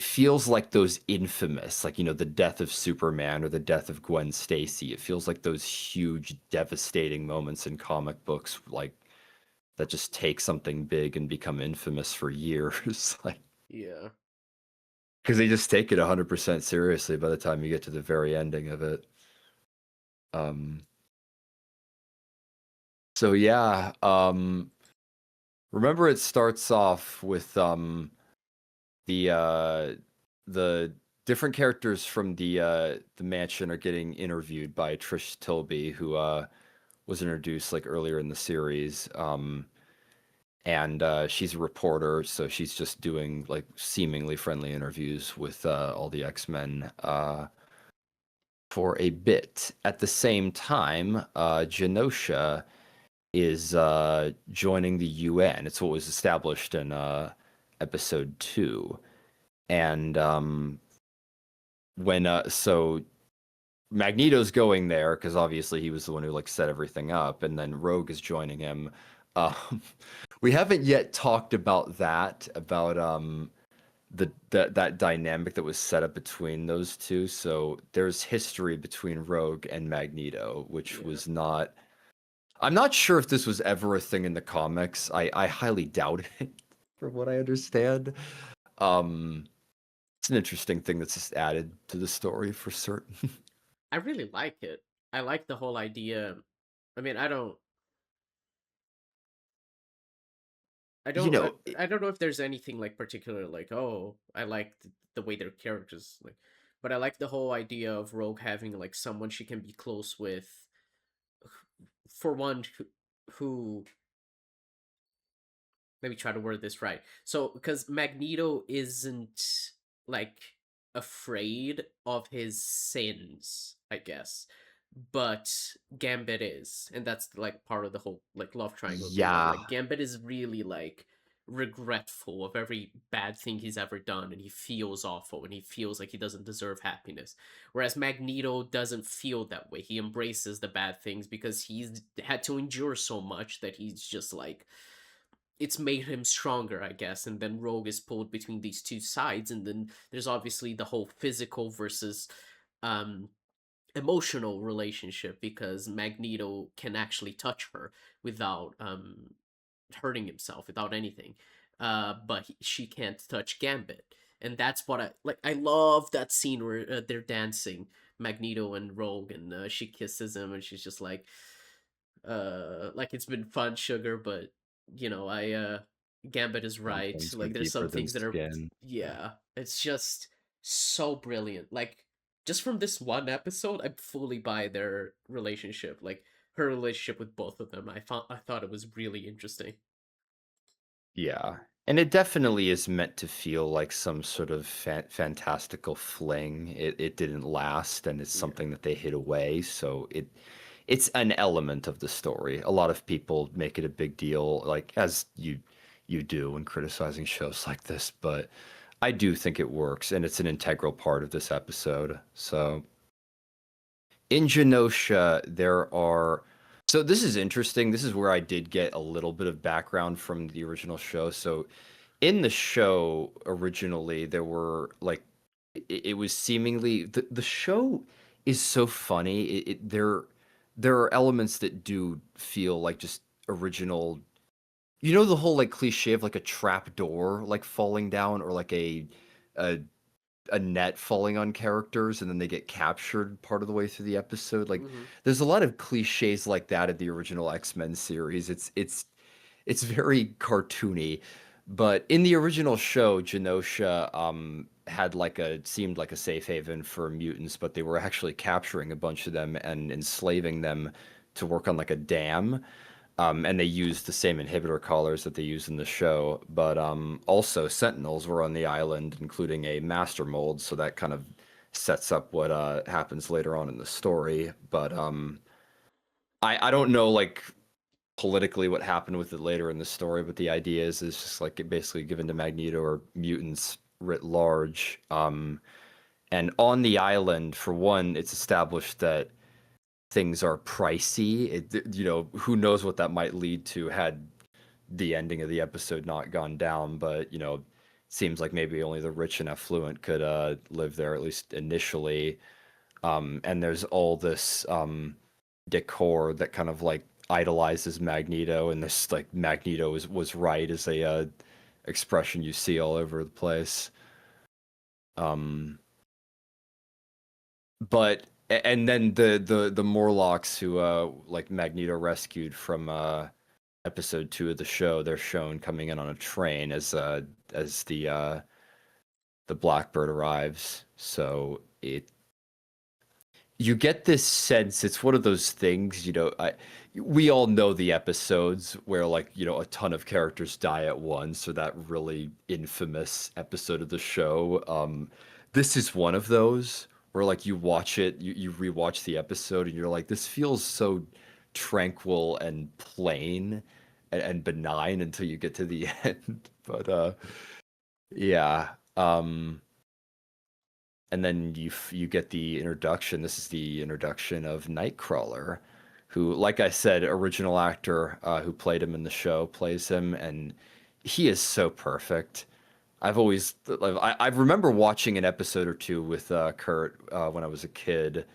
feels like those infamous, like the death of Superman or the death of Gwen Stacy. It feels like those huge, devastating moments in comic books, like that just take something big and become infamous for years. Like Yeah. because they just take it 100% seriously by the time you get to the very ending of it. Um, so yeah, remember it starts off with the uh the different characters from the mansion are getting interviewed by Trish Tilby, who was introduced like earlier in the series. And she's a reporter, so she's just doing like seemingly friendly interviews with all the X-Men for a bit. At the same time, Genosha is joining the UN. It's what was established in episode 2. And when so Magneto's going there because obviously he was the one who like set everything up, and then Rogue is joining him. Um, we haven't yet talked about that dynamic that was set up between those two. So there's history between Rogue and Magneto, which Yeah. was not. I'm not sure if this was ever a thing in the comics. I highly doubt it, from what I understand. Um, it's an interesting thing that's just added to the story for certain. I really like it. I like the whole idea. I mean, You know, I don't know if there's anything like particular like, oh, I like the way their characters like, but I like the whole idea of Rogue having like someone she can be close with, for one who let me try to word this right. So, because Magneto isn't like afraid of his sins, I guess, but Gambit is, and that's like part of the whole like love triangle thing of yeah, like Gambit is really like regretful of every bad thing he's ever done, and he feels awful, and he feels like he doesn't deserve happiness. Whereas Magneto doesn't feel that way. He embraces the bad things because he's had to endure so much that he's just like it's made him stronger, I guess. And then Rogue is pulled between these two sides, and then there's obviously the whole physical versus um emotional relationship because Magneto can actually touch her without hurting himself, without anything. But she can't touch Gambit. And that's what I like. I love that scene where they're dancing, Magneto and Rogue, and she kisses him, and she's just like it's been fun, sugar, but I Gambit is some right. things are Like there's deeper some than things that are skin. yeah, it's just so brilliant. Like just from this one episode, I fully buy their relationship. Like her relationship with both of them. I thought it was really interesting. Yeah. And it definitely is meant to feel like some sort of fantastical fling. It didn't last, and it's Yeah. something that they hid away, so it's an element of the story. A lot of people make it a big deal, like as you do when criticizing shows like this, but I do think it works, and it's an integral part of this episode. So in Genosha, there are. So this is interesting. This is where I did get a little bit of background from the original show. So in the show originally, there were like it was seemingly the show is so funny. There are elements that do feel like just original. You know the whole like cliche of like a trap door like falling down or like a a net falling on characters and then they get captured part of the way through the episode. Like Mm-hmm. there's a lot of cliches like that in the original X-Men series. It's very cartoony. But in the original show, Genosha had like a seemed like a safe haven for mutants, but they were actually capturing a bunch of them and enslaving them to work on like a dam. And they used the same inhibitor collars that they use in the show, but also Sentinels were on the island, including a master mold, so that kind of sets up what happens later on in the story. But I don't know like politically what happened with it later in the story, but the idea is just like it basically given to Magneto or mutants writ large. And on the island, for one, it's established that things are pricey. Who knows what that might lead to had the ending of the episode not gone down, but seems like maybe only the rich and affluent could live there at least initially. And there's all this decor that kind of like idolizes Magneto, and this like Magneto was right is a expression you see all over the place. Um, and then the Morlocks who like Magneto rescued from episode 2 of the show, they're shown coming in on a train as the Blackbird arrives. So you get this sense it's one of those things, we all know the episodes where like, a ton of characters die at once, or that really infamous episode of the show. This is one of those where like you watch it, you rewatch the episode and you're like, this feels so tranquil and plain and benign until you get to the end. But yeah. and then you get the introduction. This is the introduction of Nightcrawler, who, like I said, original actor who played him in the show plays him, and he is so perfect. I remember watching an episode or two with Kurt when I was a kid,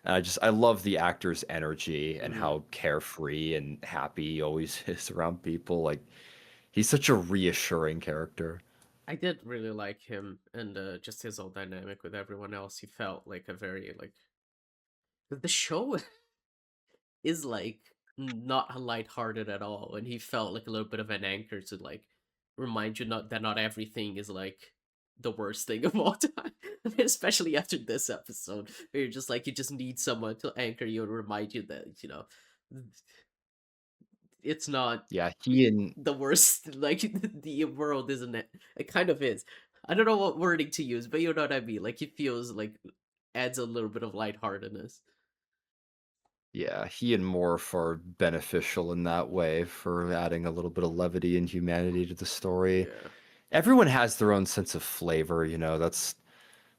and I love the actor's energy and Hmm. how carefree and happy he always is around people. Like he's such a reassuring character. I did really like him and just his whole dynamic with everyone else. He felt like a very like the show is like not lighthearted at all, and he felt like a little bit of an anchor to like remind you not that not everything is like the worst thing of all time. Especially after this episode, where you're just like you just need someone to anchor you and remind you that it's not Yeah, he and the worst. Like the world isn't it? It kind of is. I don't know what wording to use, but you know what I mean. Like it feels like adds a little bit of lightheartedness. Yeah, he and Morph are beneficial in that way for adding a little bit of levity and humanity to the story. Yeah. Everyone has their own sense of flavor,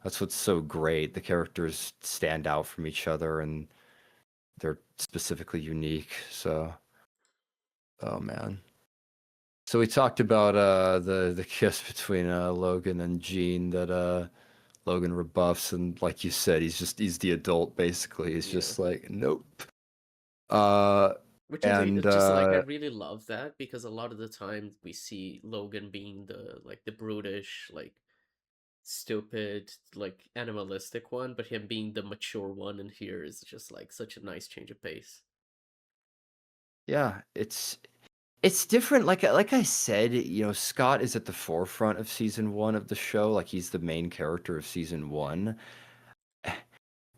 that's what's so great. The characters stand out from each other and they're specifically unique. So, oh man. So we talked about the kiss between Logan and Jean that Logan rebuffs, and like you said, he's the adult basically. He's Yeah. just like nope. Uh Which is and just like I really love that because a lot of the time we see Logan being the like the brutish, like stupid, like animalistic one, but him being the mature one in here is just like such a nice change of pace. yeah, it's different. Like I said, Scott is at the forefront of season one of the show. Like he's the main character of season one.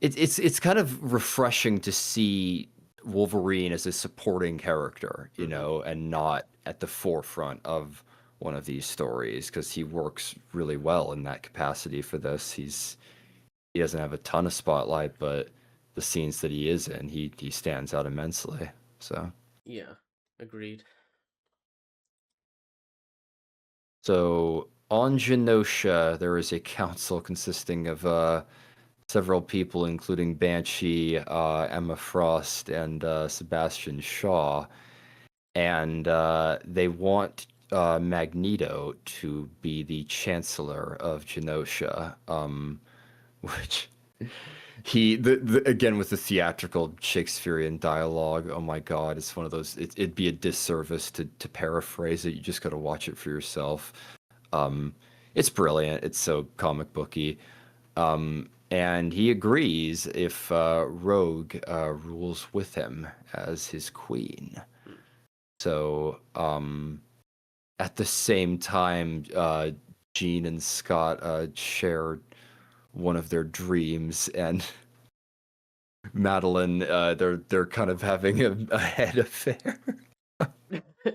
It's kind of refreshing to see Wolverine as a supporting character, Mm-hmm. and not at the forefront of one of these stories because he works really well in that capacity for this. He doesn't have a ton of spotlight, but the scenes that he is in, he stands out immensely. So. Yeah, agreed. So on Genosha, there is a council consisting of several people, including Banshee, Emma Frost, and Sebastian Shaw, and they want Magneto to be the Chancellor of Genosha, which again with the theatrical Shakespearean dialogue. Oh my God, it's one of those. It'd be a disservice to paraphrase it. You just got to watch it for yourself. Um, it's brilliant. It's so comic booky. And he agrees if Rogue rules with him as his queen. Mm. So at the same time, Jean and Scott share one of their dreams, and Madeline, they're kind of having a head affair.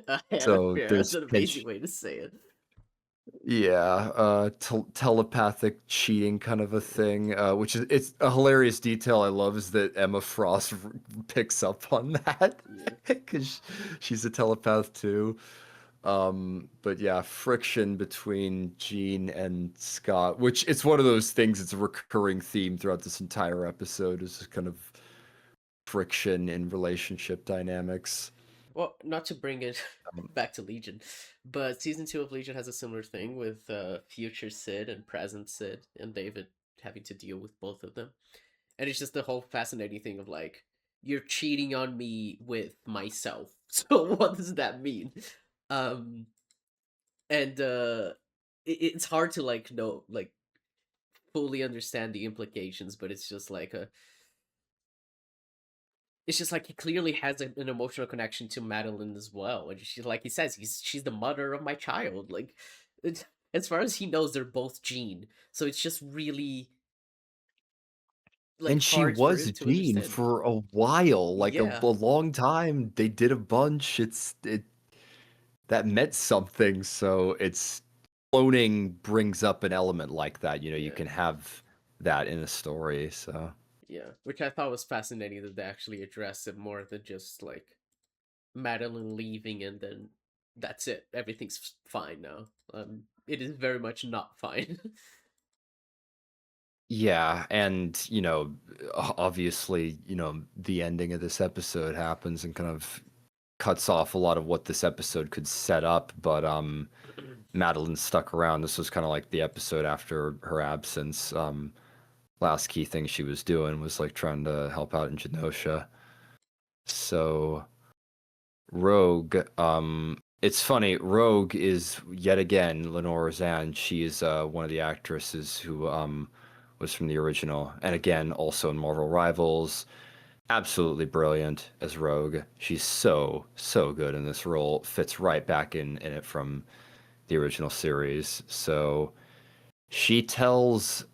A head So affair. That's there's an amazing tension. way to say it. Yeah, telepathic cheating kind of a thing, which is it's a hilarious detail I love is that Emma Frost picks up on that Yeah. because she's a telepath too. But yeah, friction between Jean and Scott, which it's one of those things. It's a recurring theme throughout this entire episode, is just kind of friction in relationship dynamics. Well, not to bring it Um, back to Legion, but season two of Legion has a similar thing with future Sid and present Sid and David having to deal with both of them. And it's just the whole fascinating thing of like, you're cheating on me with myself. So what does that mean? Um and it's hard to like know like fully understand the implications, but it's just like a it's just like he clearly has an emotional connection to Madeline as well, and she's like he says she's the mother of my child. Like, it's, as far as he knows, they're both Jean, so it's just really like and she hard for was him to Jean understand. for a while, like a Yeah, long time. They did a bunch. It that meant something. So it's cloning brings up an element like that. You yeah, can have that in a story. So yeah. Which I thought was fascinating that they actually address it more than just like Madeline leaving and then that's it. Everything's fine now. It is very much not fine. Yeah, and obviously, the ending of this episode happens and kind of cuts off a lot of what this episode could set up, but Madeline stuck around. This was kind of like the episode after her absence. Last key thing she was doing was like trying to help out in Genosha. So Rogue, it's funny, Rogue is yet again Lenore Zan. She is one of the actresses who was from the original, and again also in Marvel Rivals. Absolutely brilliant as Rogue. She's so good in this role. Fits right back in it from the original series. So she tells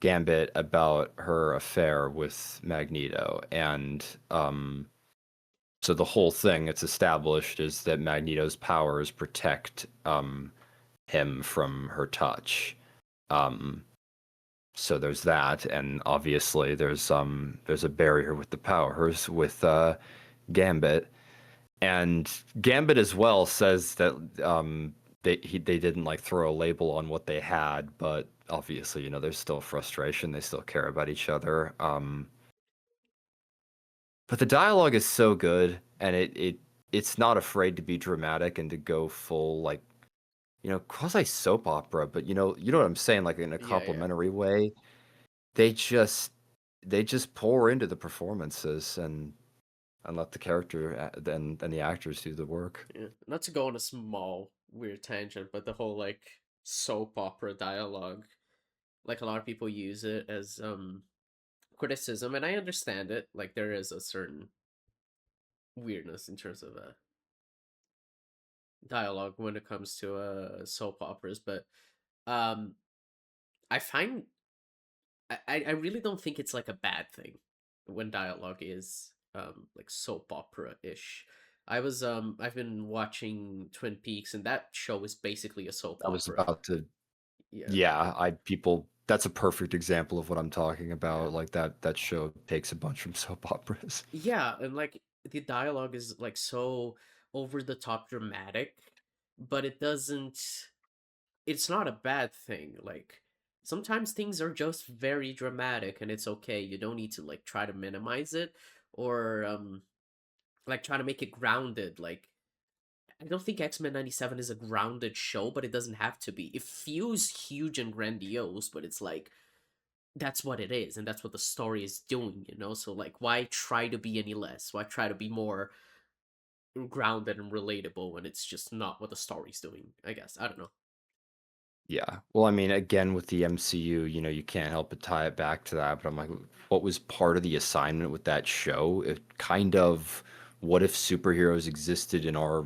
Gambit about her affair with Magneto, and so the whole thing it's established is that Magneto's powers protect him from her touch. Um, so there's that, and obviously there's a barrier with the powers with Gambit, and Gambit as well says that they didn't like throw a label on what they had, but obviously there's still frustration. They still care about each other. But the dialogue is so good, and it's not afraid to be dramatic and to go full like quasi soap opera. But you know what I'm saying, like in a Yeah, yeah, complimentary way. They just they just pour into the performances and let the character and the actors do the work. yeah. Not to go on a small weird tangent, but the whole like soap opera dialogue, like a lot of people use it as criticism, and I understand it. Like there is a certain weirdness in terms of dialogue when it comes to soap operas, but um I find I really don't think it's like a bad thing when dialogue is like soap opera ish. I've been watching Twin Peaks, and that show is basically a soap I was opera. about to Yeah. Yeah, I people that's a perfect example of what I'm talking Yeah. about. Like that show takes a bunch from soap operas. Yeah, and like the dialogue is like so over the top dramatic, but it's not a bad thing. Like sometimes things are just very dramatic and it's okay. You don't need to like try to minimize it or like try to make it grounded. Like I don't think X-Men 97 is a grounded show, but it doesn't have to be. It feels huge and grandiose, but it's like that's what it is and that's what the story is doing, you know? So like why try to be any less? Why try to be more grounded and relatable when it's just not what the story's doing, I guess. I don't know. Yeah. Well, I mean, again, with the MCU, you can't help but tie it back to that. But I'm like, what was part of the assignment with that show? It kind of, what if superheroes existed in our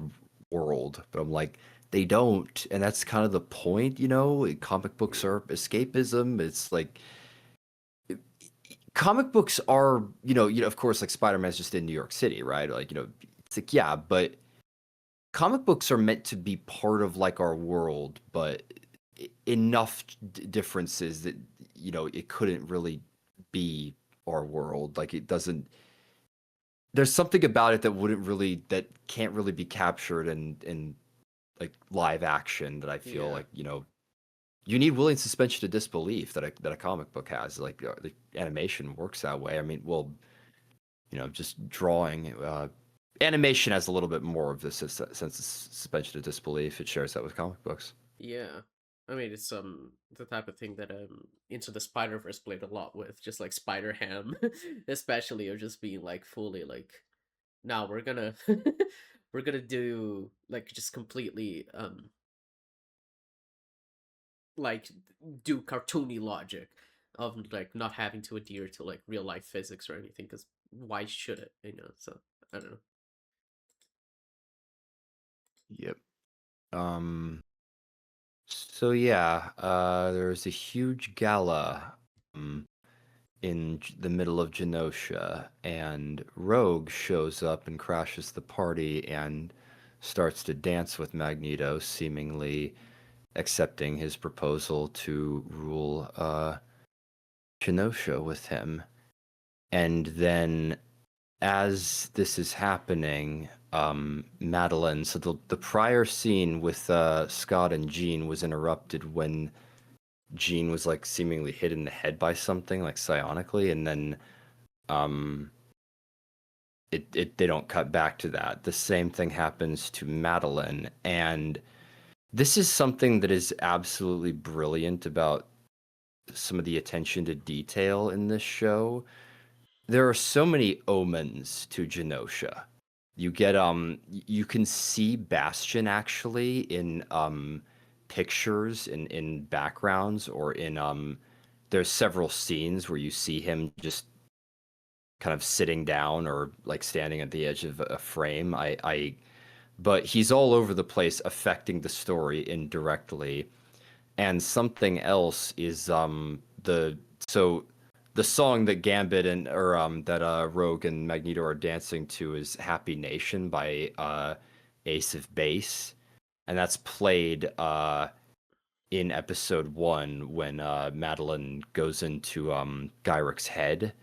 world? But I'm like, they don't. And that's kind of the point. Comic books Yeah. are escapism. It's like, comic books are, of course, like Spider-Man's just in New York City, right? Like, it's like, yeah, but comic books are meant to be part of like our world, but enough differences that it couldn't really be our world. Like it doesn't. There's something about it that can't really be captured in like live action that I feel Yeah. like you need willing suspension of disbelief that a comic book has. Like the animation works that way. I mean, well, just drawing. Animation has a little bit more of this sense of suspension of disbelief. It shares that with comic books. Yeah. I mean, it's the type of thing that Into the Spider-Verse played a lot with, just like Spider-Ham, especially, or just being like fully like, now we're gonna we're gonna do like just completely like do cartoony logic of like not having to adhere to like real life physics or anything, because why should it, you know? So I don't know. Yep. Um. So yeah, there's a huge gala in the middle of Genosha, and Rogue shows up and crashes the party and starts to dance with Magneto, seemingly accepting his proposal to rule Genosha with him. And then as this is happening, Madeline, so the prior scene with Scott and Jean was interrupted when Jean was like seemingly hit in the head by something like psionically, and then um they don't cut back to that. The same thing happens to Madeline, and this is something that is absolutely brilliant about some of the attention to detail in this show. There are so many omens to Genosha. You get you can see Bastion actually in pictures in backgrounds or in there's several scenes where you see him just kind of sitting down or like standing at the edge of a frame. I but he's all over the place affecting the story indirectly. And something else is the so the song that Gambit and or that Rogue and Magneto are dancing to is Happy Nation by Ace of Base. And that's played in episode 1 when Madeline goes into Gyric's head.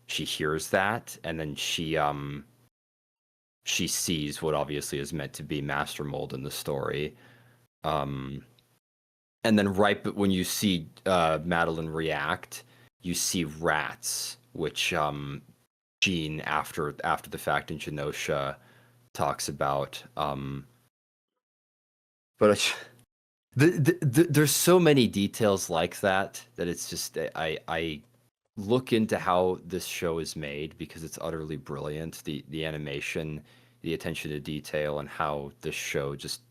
She hears that and then she sees what obviously is meant to be Master Mold in the story. Um, and then when you see Madeline react, you see rats, which Jean after the fact in Genosha talks about. But there's so many details like that it's just I look into how this show is made because it's utterly brilliant. The animation, the attention to detail, and how this show just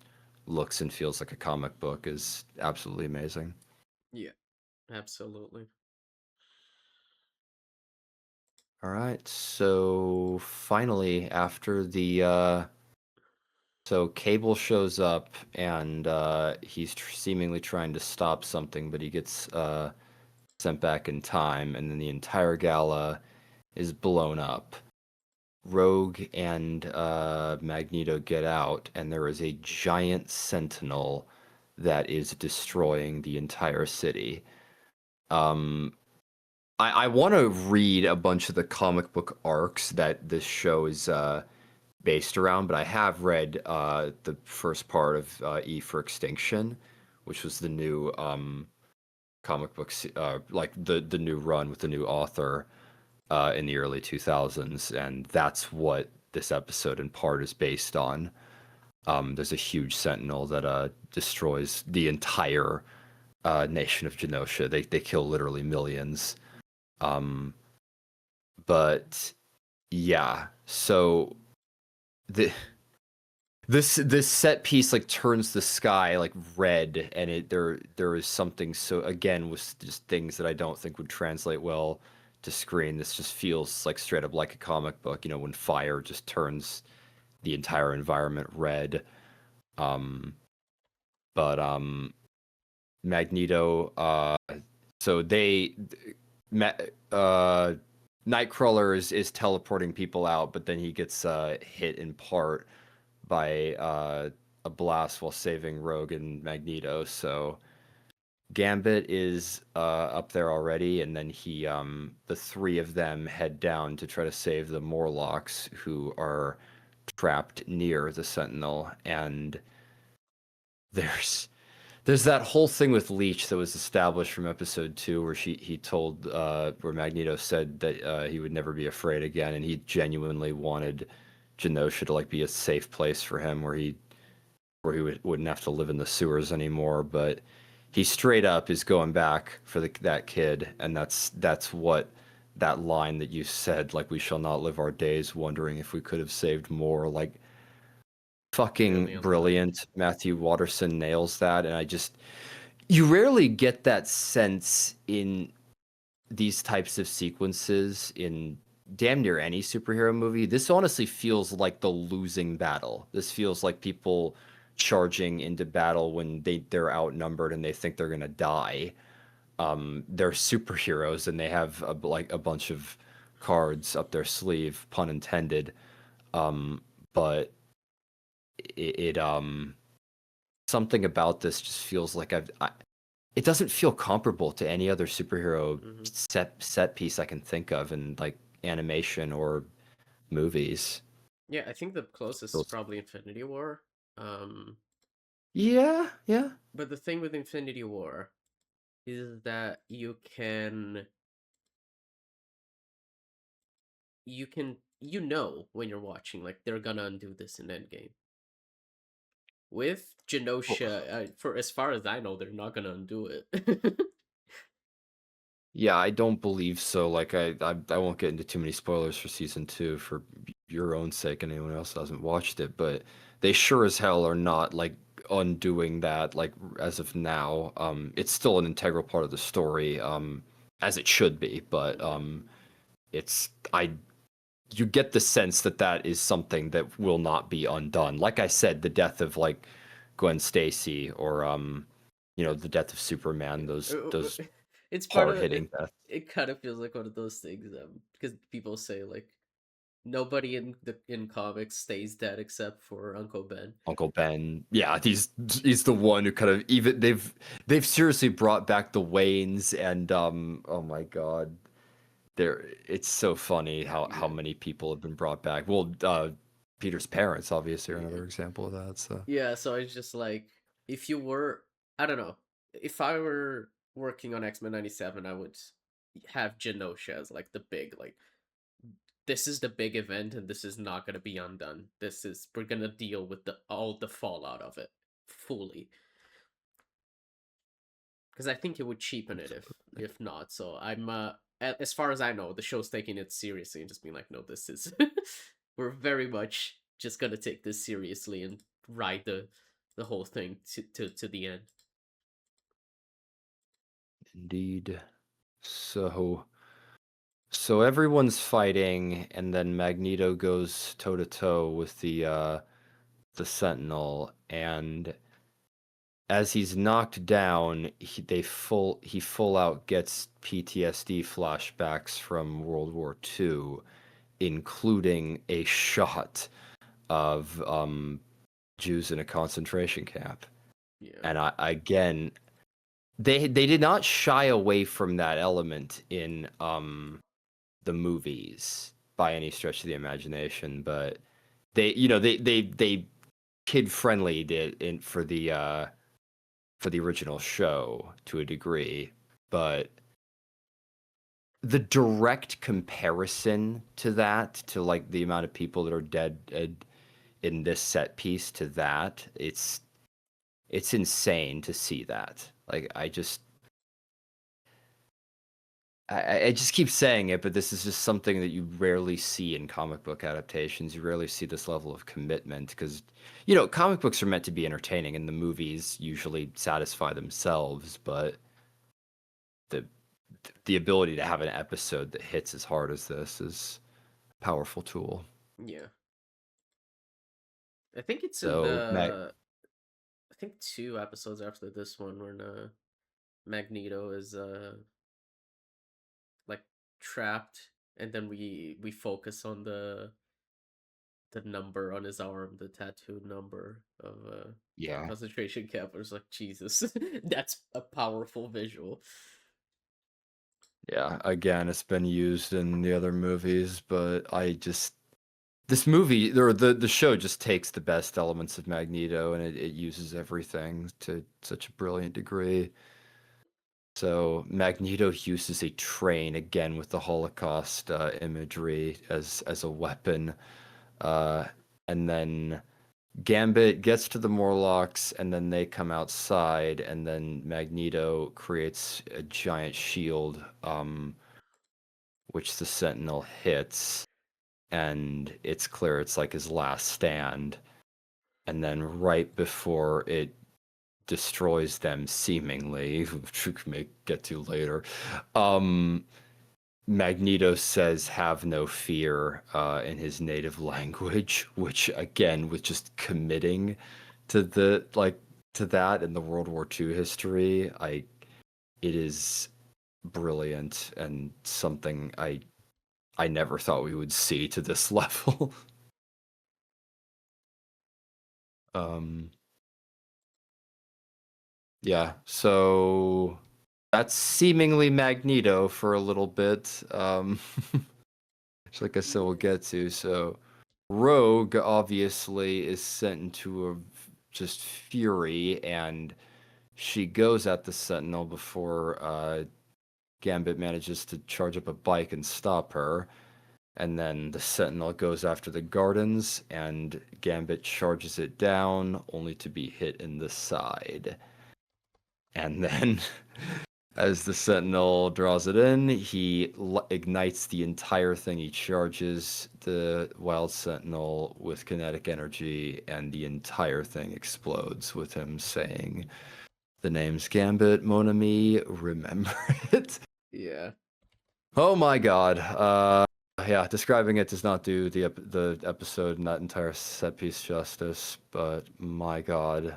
looks and feels like a comic book is absolutely amazing. Yeah, absolutely. All right, so finally, after the so Cable shows up and he's seemingly trying to stop something, but he gets sent back in time, and then the entire gala is blown up. Rogue and Magneto get out, and there is a giant sentinel that is destroying the entire city. Um, I want to read a bunch of the comic book arcs that this show is based around, but I have read the first part of E for Extinction, which was the new comic books, like the new run with the new author in the early 2000s, and that's what this episode in part is based on. There's a huge sentinel that destroys the entire nation of Genosha. They kill literally millions. Um, but yeah, so the this set piece like turns the sky like red, and there is something so again with just things that I don't think would translate well to screen. This just feels like straight up like a comic book, you know, when fire just turns the entire environment red. Um, but Magneto, so they Ma- uh Nightcrawler is teleporting people out, but then he gets hit in part by a blast while saving Rogue and Magneto. So Gambit is up there already, and then the three of them head down to try to save the Morlocks who are trapped near the Sentinel. And there's there's that whole thing with Leech that was established from episode 2 where he told where Magneto said that he would never be afraid again, and he genuinely wanted Genosha to like be a safe place for him where he wouldn't have to live in the sewers anymore. But he straight up is going back for that kid, and that's what that line that you said, like, we shall not live our days wondering if we could have saved more, like, fucking Really underlined. brilliant. Matthew Watterson nails that, and you rarely get that sense in these types of sequences in damn near any superhero movie. This honestly feels like the losing battle. This feels like people charging into battle when they're outnumbered and they think they're gonna die. They're superheroes and they have like a bunch of cards up their sleeve, pun intended. But it something about this just feels like it doesn't feel comparable to any other superhero Hmm. set piece I can think of in like animation or movies. Yeah, I think the closest is Feels- probably Infinity War. Um, Yeah, yeah. but the thing with Infinity War is that you can when you're watching, like, they're gonna undo this in Endgame. With Genosha, for as far as I know, they're not gonna undo it. Yeah, I don't believe so. Like, I won't get into too many spoilers for season two for your own sake and anyone else that hasn't watched it, but they sure as hell are not like undoing that. Like as of now, it's still an integral part of the story, as it should be. But Yeah. it's I you get the sense that that is something that will not be undone. Like I said, the death of like Gwen Stacy or the death of Superman, Yeah. those It's part hard of hitting it. deaths. It kind of feels like one of those things, because people say, like, nobody in comics stays dead except for Uncle Ben. Uncle Ben. Yeah, he's the one who kind of even they've seriously brought back the Waynes and oh my god. It's so funny how Yeah. many people have been brought back. Well, Peter's parents obviously are Yeah. another example of that, so Yeah, so it's just like, if you were, I don't know, if I were working on X-Men 97, I would have Genosha as like the big, like, this is the big event and this is not going to be undone. We're going to deal with all the fallout of it fully, because I think it would cheapen it absolutely. if not. So as far as I know, the show's taking it seriously and just being like, no, this is we're very much just going to take this seriously and ride the whole thing to the end. Indeed. So so everyone's fighting and then Magneto goes toe to toe with the Sentinel, and as he's knocked down, he full out gets PTSD flashbacks from World War II, including a shot of Jews in a concentration camp. Yeah. And again, they did not shy away from that element in the movies by any stretch of the imagination, but they kid friendly did in for the original show to a degree, but the direct comparison to that, to like the amount of people that are dead in this set piece to that, it's insane to see that. Like I just keep saying it, but this is just something that you rarely see in comic book adaptations. You rarely see this level of commitment because, comic books are meant to be entertaining, and the movies usually satisfy themselves. But the the ability to have an episode that hits as hard as this is a powerful tool. Yeah. I think it's in So, Mac, the I think 2 episodes after this one when Magneto is like trapped, and then we focus on the number on his arm, the tattooed number of yeah, concentration camp. I was like, Jesus, that's a powerful visual. yeah. Again, it's been used in the other movies, but this movie or the show just takes the best elements of Magneto and it uses everything to such a brilliant degree. So Magneto uses a train again with the Holocaust imagery as a weapon, uh, and then Gambit gets to the Morlocks, and then they come outside, and then Magneto creates a giant shield, which the Sentinel hits, and it's clear it's like his last stand. And then right before it destroys them, seemingly, which we may get to later, um, Magneto says "Have no fear" in his native language, which again was just committing to to that in the World War II history. It is brilliant and something I never thought we would see to this level. um, yeah, so that's seemingly Magneto for a little bit. Which, like I said, we'll get to. So, Rogue obviously is sent into a just fury, and she goes at the Sentinel before Gambit manages to charge up a bike and stop her. And then the Sentinel goes after the Gardens, and Gambit charges it down, only to be hit in the side. And then, as the Sentinel draws it in, he ignites the entire thing. He charges the Wild Sentinel with kinetic energy, and the entire thing explodes with him saying, "The name's Gambit, mon ami, remember it." Yeah. Oh my god. Yeah, describing it does not do the episode and that entire set piece justice, but my god,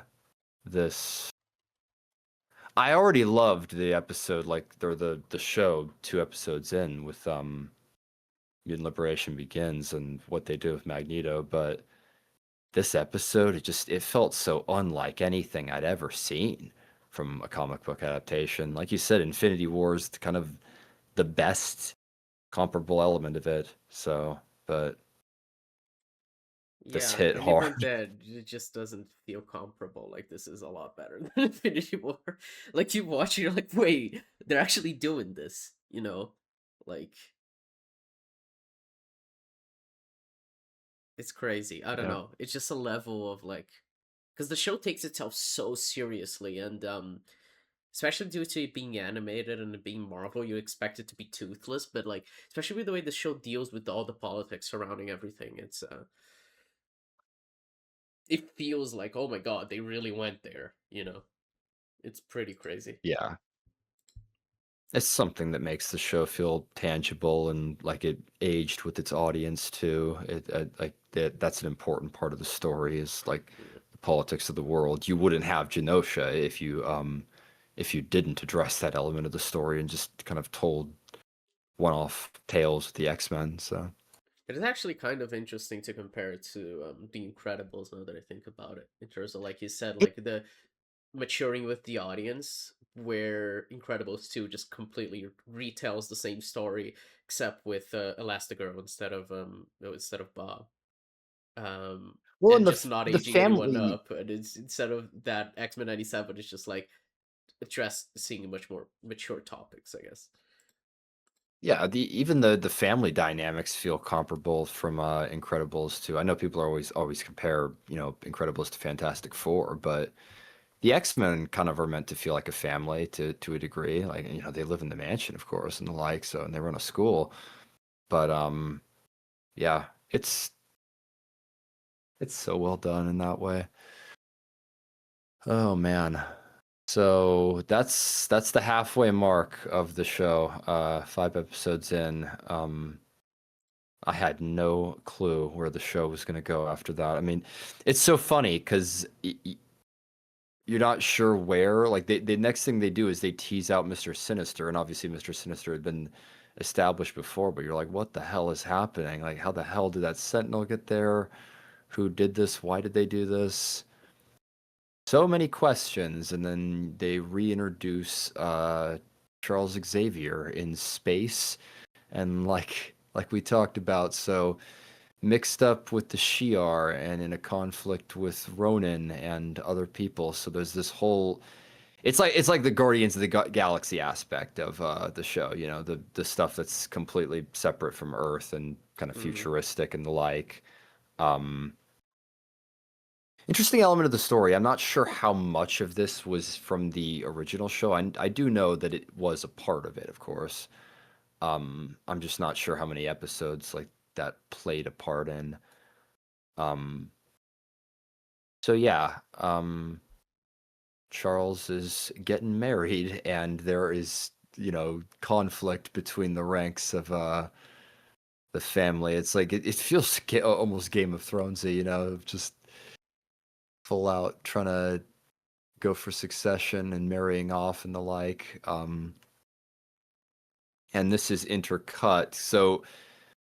this I already loved the episode, like or the show 2 episodes in with Mutant Liberation Begins and what they do with Magneto, but this episode it felt so unlike anything I'd ever seen from a comic book adaptation. Like you said, Infinity War's kind of the best comparable element of it. So, but this Yeah, hit and even hard. then, it just doesn't feel comparable. Like, this is a lot better than Infinity War. Like, you watch, you're like, wait, they're actually doing this, you know? Like, it's crazy. I don't Yeah. know. It's just a level of, like, because the show takes itself so seriously, and, especially due to it being animated and it being Marvel, you expect it to be toothless, but, like, especially with the way the show deals with all the politics surrounding everything, it feels like, oh my god, they really went there, you know? It's pretty crazy. Yeah. It's something that makes the show feel tangible and like it aged with its audience too. Like that's an important part of the story is like Yeah. the politics of the world. You wouldn't have Genosha if you didn't address that element of the story and just kind of told one-off tales with the X-Men. So It is actually kind of interesting to compare it to The Incredibles now that I think about it. In terms of, like you said, it, like the maturing with the audience, where Incredibles 2 just completely retells the same story, except with Elastigirl instead of Bob. well, And and just not the aging anyone family. up. And it's instead of that X-Men 97, it's just like address seeing much more mature topics, I guess. Yeah, even the family dynamics feel comparable from Incredibles to. I know people are always compare, Incredibles to Fantastic Four, but the X-Men kind of are meant to feel like a family to a degree. Like, they live in the mansion, of course, and the like, so and they run a school. But yeah, it's so well done in that way. Oh man. So that's the halfway mark of the show. 5 episodes in. I had no clue where the show was going to go after that. I mean, it's so funny because you're not sure where. Like the next thing they do is they tease out Mr. Sinister, and obviously Mr. Sinister had been established before, but you're like, what the hell is happening? Like, how the hell did that Sentinel get there? Who did this? Why did they do this? So many questions, and then they reintroduce Charles Xavier in space, and like we talked about, so mixed up with the Shi'ar and in a conflict with Ronan and other people. So there's this whole it's like the Guardians of the Galaxy aspect of the show, the stuff that's completely separate from Earth and kind of Mm-hmm. futuristic and the like. Um, Interesting element of the story. I'm not sure how much of this was from the original show. I do know that it was a part of it, of course. I'm just not sure how many episodes like that played a part in. Um, so yeah, Charles is getting married, and there is, conflict between the ranks of the family. It's like it feels almost Game of Thronesy, just full out trying to go for succession and marrying off and the like. And this is intercut. So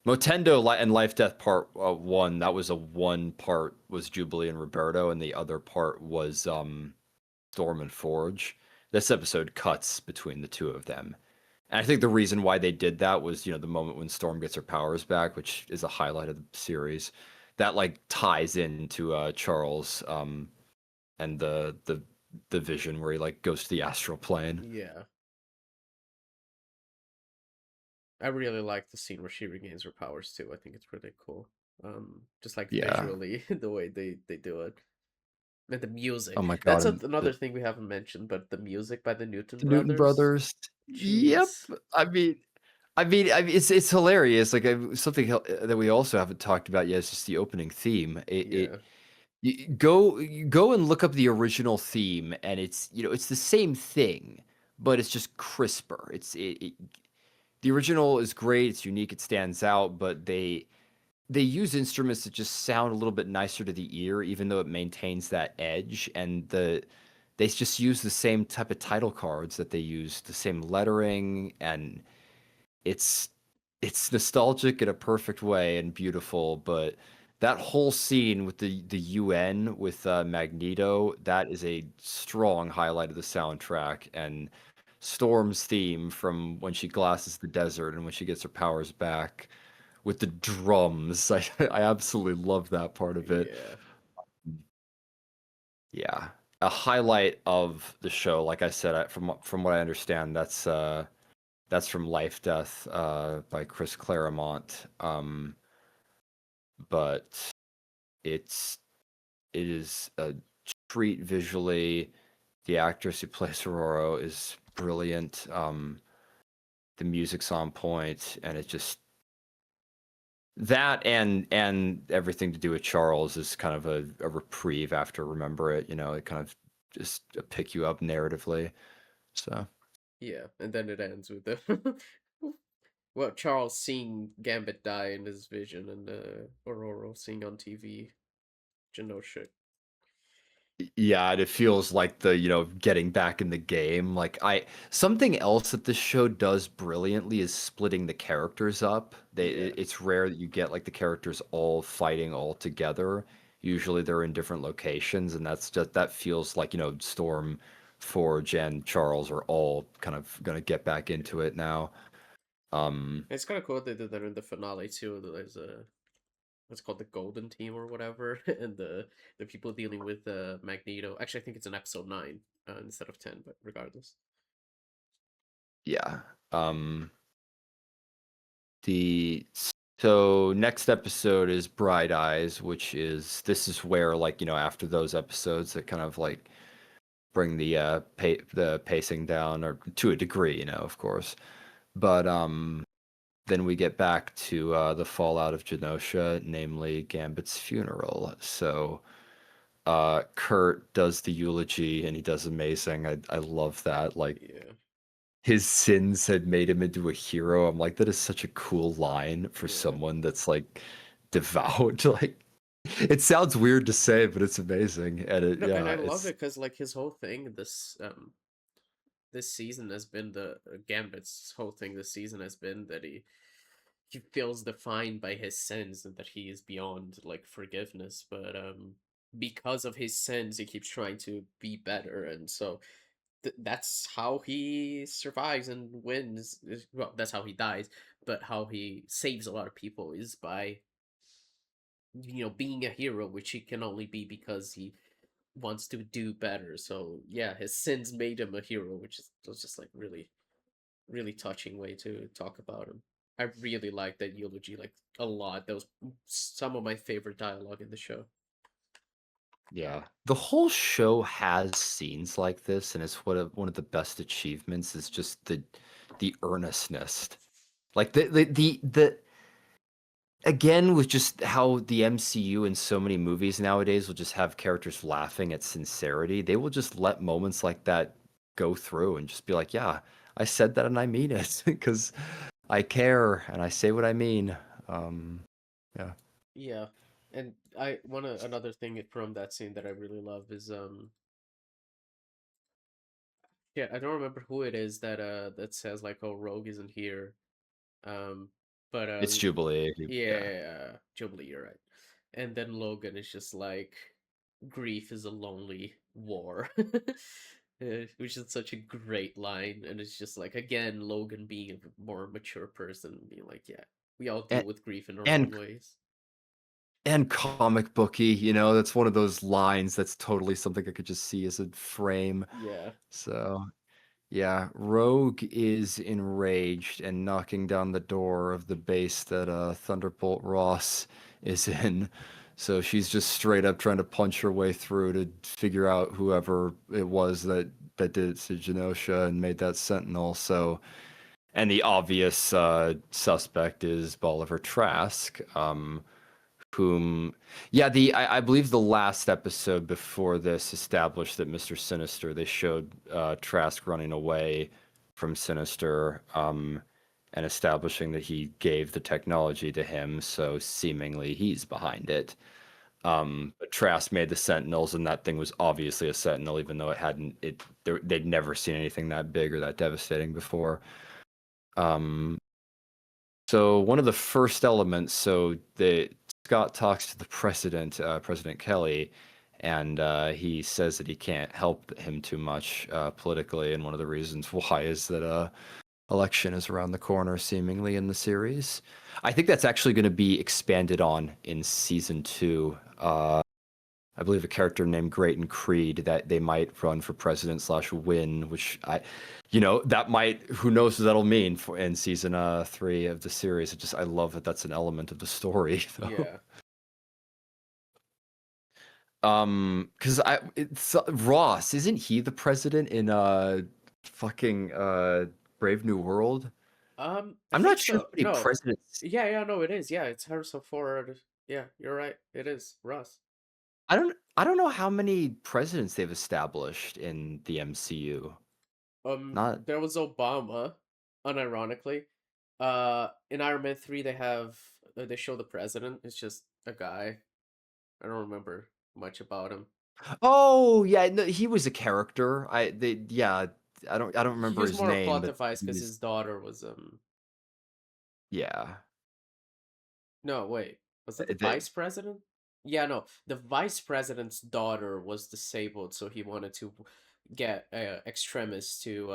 Motendo and Life Death Part One, that was a one part was Jubilee and Roberto, and the other part was Storm and Forge. This episode cuts between the two of them. And I think the reason why they did that was, the moment when Storm gets her powers back, which is a highlight of the series, that like ties into Charles and the the vision where he like goes to the astral plane. Yeah. I really like the scene where she regains her powers too. I think it's pretty cool. Just like Yeah. visually, the way they do it. And the Oh music. my god, That's and another thing we haven't mentioned, but the music by the Newton the Newton brothers. brothers. Yep. Jeez. It's hilarious. Like something that we also haven't talked about yet is just the opening theme. Yeah. You go and look up the original theme, and it's it's the same thing, but it's just crisper. The original is great. It's unique. It stands out, but they use instruments that just sound a little bit nicer to the ear, even though it maintains that edge. And they just use the same type of title cards that they use, the same lettering, and it's it's nostalgic in a perfect way and beautiful. But that whole scene with the UN with Magneto, that is a strong highlight of the soundtrack. And Storm's theme from when she glasses the desert and when she gets her powers back with the drums. I absolutely love that part of it. Yeah. Yeah. A highlight of the show, like I said, from what I understand, that's from Life Death by Chris Claremont. But it's it is a treat visually. The actress who plays Aurora is brilliant. The music's on point, and it just that and everything to do with Charles is kind of a reprieve after Remember It. It kind of just pick you up narratively. So Yeah. And then it ends with the well, Charles seeing Gambit die in his vision and Aurora seeing on TV Genosha. yeah, and it feels like the getting back in the game. Like I something else that this show does brilliantly is splitting the characters up. Yeah. It's rare that you get like the characters all fighting all together. Usually they're in different locations, and that feels like Storm, Forge, and Charles are all kind of gonna get back into it now. It's kind of cool they did that in the finale too. There's a what's called the Golden Team or whatever, and the people dealing with Magneto. Actually, I think it's in episode 9 instead of 10, but regardless. Yeah. Um, the so next episode is Bright Eyes, which is this is where like after those episodes that kind of like bring the pacing down or to a degree, of course. But then we get back to the fallout of Genosha, namely Gambit's funeral. So Kurt does the eulogy and he does amazing. I love that. Like Yeah, his sins had made him into a hero. I'm like, that is such a cool line for yeah. someone that's like devout. Like, it sounds weird to say, but it's amazing. And No, and yeah, I love it's it because like his whole thing this season has been the Gambit's whole thing this season has been that he feels defined by his sins and that he is beyond like forgiveness, but because of his sins he keeps trying to be better, and so that's how he survives and wins. Well, that's how he dies, but how he saves a lot of people is by being a hero, which he can only be because he wants to do better. So yeah, his sins made him a hero, which is was just like really touching way to talk about him. I really like that eulogy like a lot. That was some of my favorite dialogue in the show. yeah. The whole show has scenes like this, and it's one of the best achievements is just the earnestness. Like the again with just how the MCU and so many movies nowadays will just have characters laughing at sincerity. They will just let moments like that go through and just be like, "Yeah, I said that and I mean it because I care and I say what I mean." Um, yeah. Yeah, and I another thing from that scene that I really love is yeah, I don't remember who it is that says like, "Oh, Rogue isn't here." Um, but It's Jubilee. Yeah. yeah, Jubilee, you're right. And then Logan is just like, "Grief is a lonely war," which is such a great line, and it's just like again Logan being a more mature person, being like, "Yeah, we all deal And with grief in our and own ways." and comic booky, that's one of those lines that's totally something I could just see as a frame. Yeah. So, yeah, Rogue is enraged and knocking down the door of the base that Thunderbolt Ross is in. So she's just straight up trying to punch her way through to figure out whoever it was that did it to Genosha and made that Sentinel. So, and the obvious suspect is Bolivar Trask. Whom, yeah, I believe the last episode before this established that Mr. Sinister, they showed Trask running away from Sinister, and establishing that he gave the technology to him, so seemingly he's behind it. But Trask made the Sentinels, and that thing was obviously a Sentinel, even though they'd never seen anything that big or that devastating before. Um, so one of the first elements, Scott talks to the president, President Kelly, and he says that he can't help him too much politically, and one of the reasons why is that election is around the corner, seemingly in the series. I think that's actually going to be expanded on in season 2. I believe a character named Grayton Creed that they might run for president slash win, which that might, who knows what that'll mean for in season 3 of the series. I love that that's an element of the story, though. Yeah. Because it's Ross, isn't he the president in fucking Brave New World? I I'm think not sure so. how many No. presidents. Yeah, no, it is. Yeah, it's Harrison Ford. Yeah, you're right. It is Russ. I don't know how many presidents they've established in the MCU. Not There was Obama, unironically. In Iron Man 3 they show the president. It's just a guy. I don't remember much about him. Oh, yeah, no, he was a character. Yeah, I don't He remember was his more a name, plot but device he because was, his daughter was yeah. no, wait. Was it the The, vice president? Yeah, no. The vice president's daughter was disabled, so he wanted to get extremists to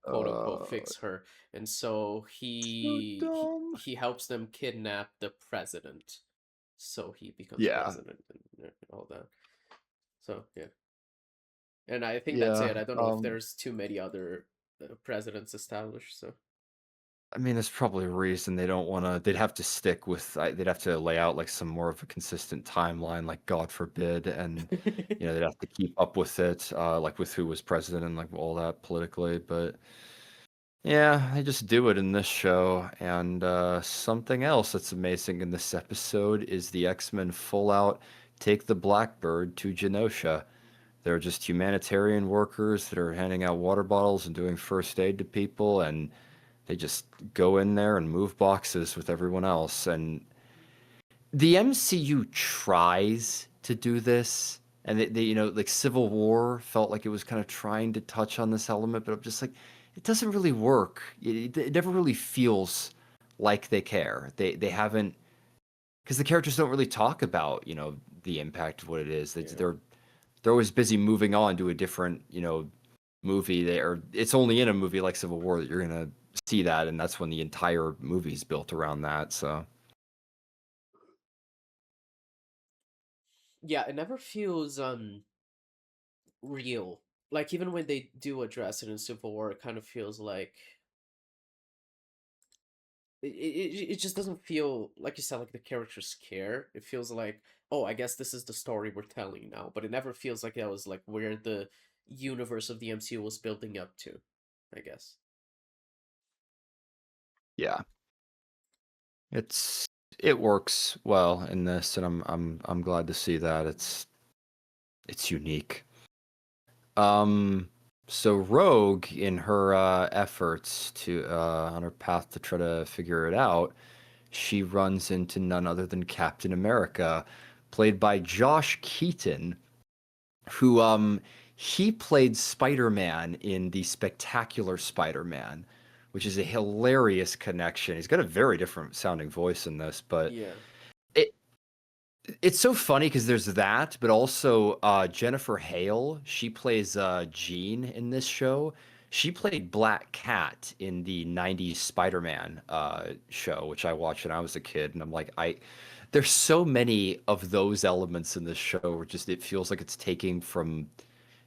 quote unquote uh, fix her. And so so dumb. he helps them kidnap the president. So he becomes Yeah, president and all that. So, yeah. And I think that's it. yeah. I don't know if there's too many other presidents established, so I mean, there's probably a reason they don't want to. They'd have to stick with. They'd have to lay out like some more of a consistent timeline, like God forbid, and they'd have to keep up with it, like with who was president and like all that politically. But yeah, they just do it in this show. And something else that's amazing in this episode is the X-Men full out take the Blackbird to Genosha. They're just humanitarian workers that are handing out water bottles and doing first aid to people, and they just go in there and move boxes with everyone else. And the MCU tries to do this, and like Civil War felt like it was kind of trying to touch on this element, but I'm just like, it doesn't really work. It never really feels like they care. They haven't, because the characters don't really talk about the impact of what it is. yeah. They're always busy moving on to a different movie. It's only in a movie like Civil War that you're gonna see that, and that's when the entire movie's built around that. So Yeah, it never feels real. Like even when they do address it in Civil War, it kind of feels like it just doesn't feel like you said like the characters care. It feels like, oh, I guess this is the story we're telling now, but it never feels like that was like where the universe of the MCU was building up to, I guess. yeah, it works well in this, and I'm glad to see that it's unique. Um, so Rogue, in her efforts to on her path to try to figure it out, she runs into none other than Captain America, played by Josh Keaton, who he played Spider-Man in the Spectacular Spider-Man, which is a hilarious connection. He's got a very different sounding voice in this, but Yeah. it it's so funny because there's that, but also Jennifer Hale. She plays Jean in this show. She played Black Cat in the '90s Spider-Man show, which I watched when I was a kid, and I'm like, there's so many of those elements in this show where just it feels like it's taking from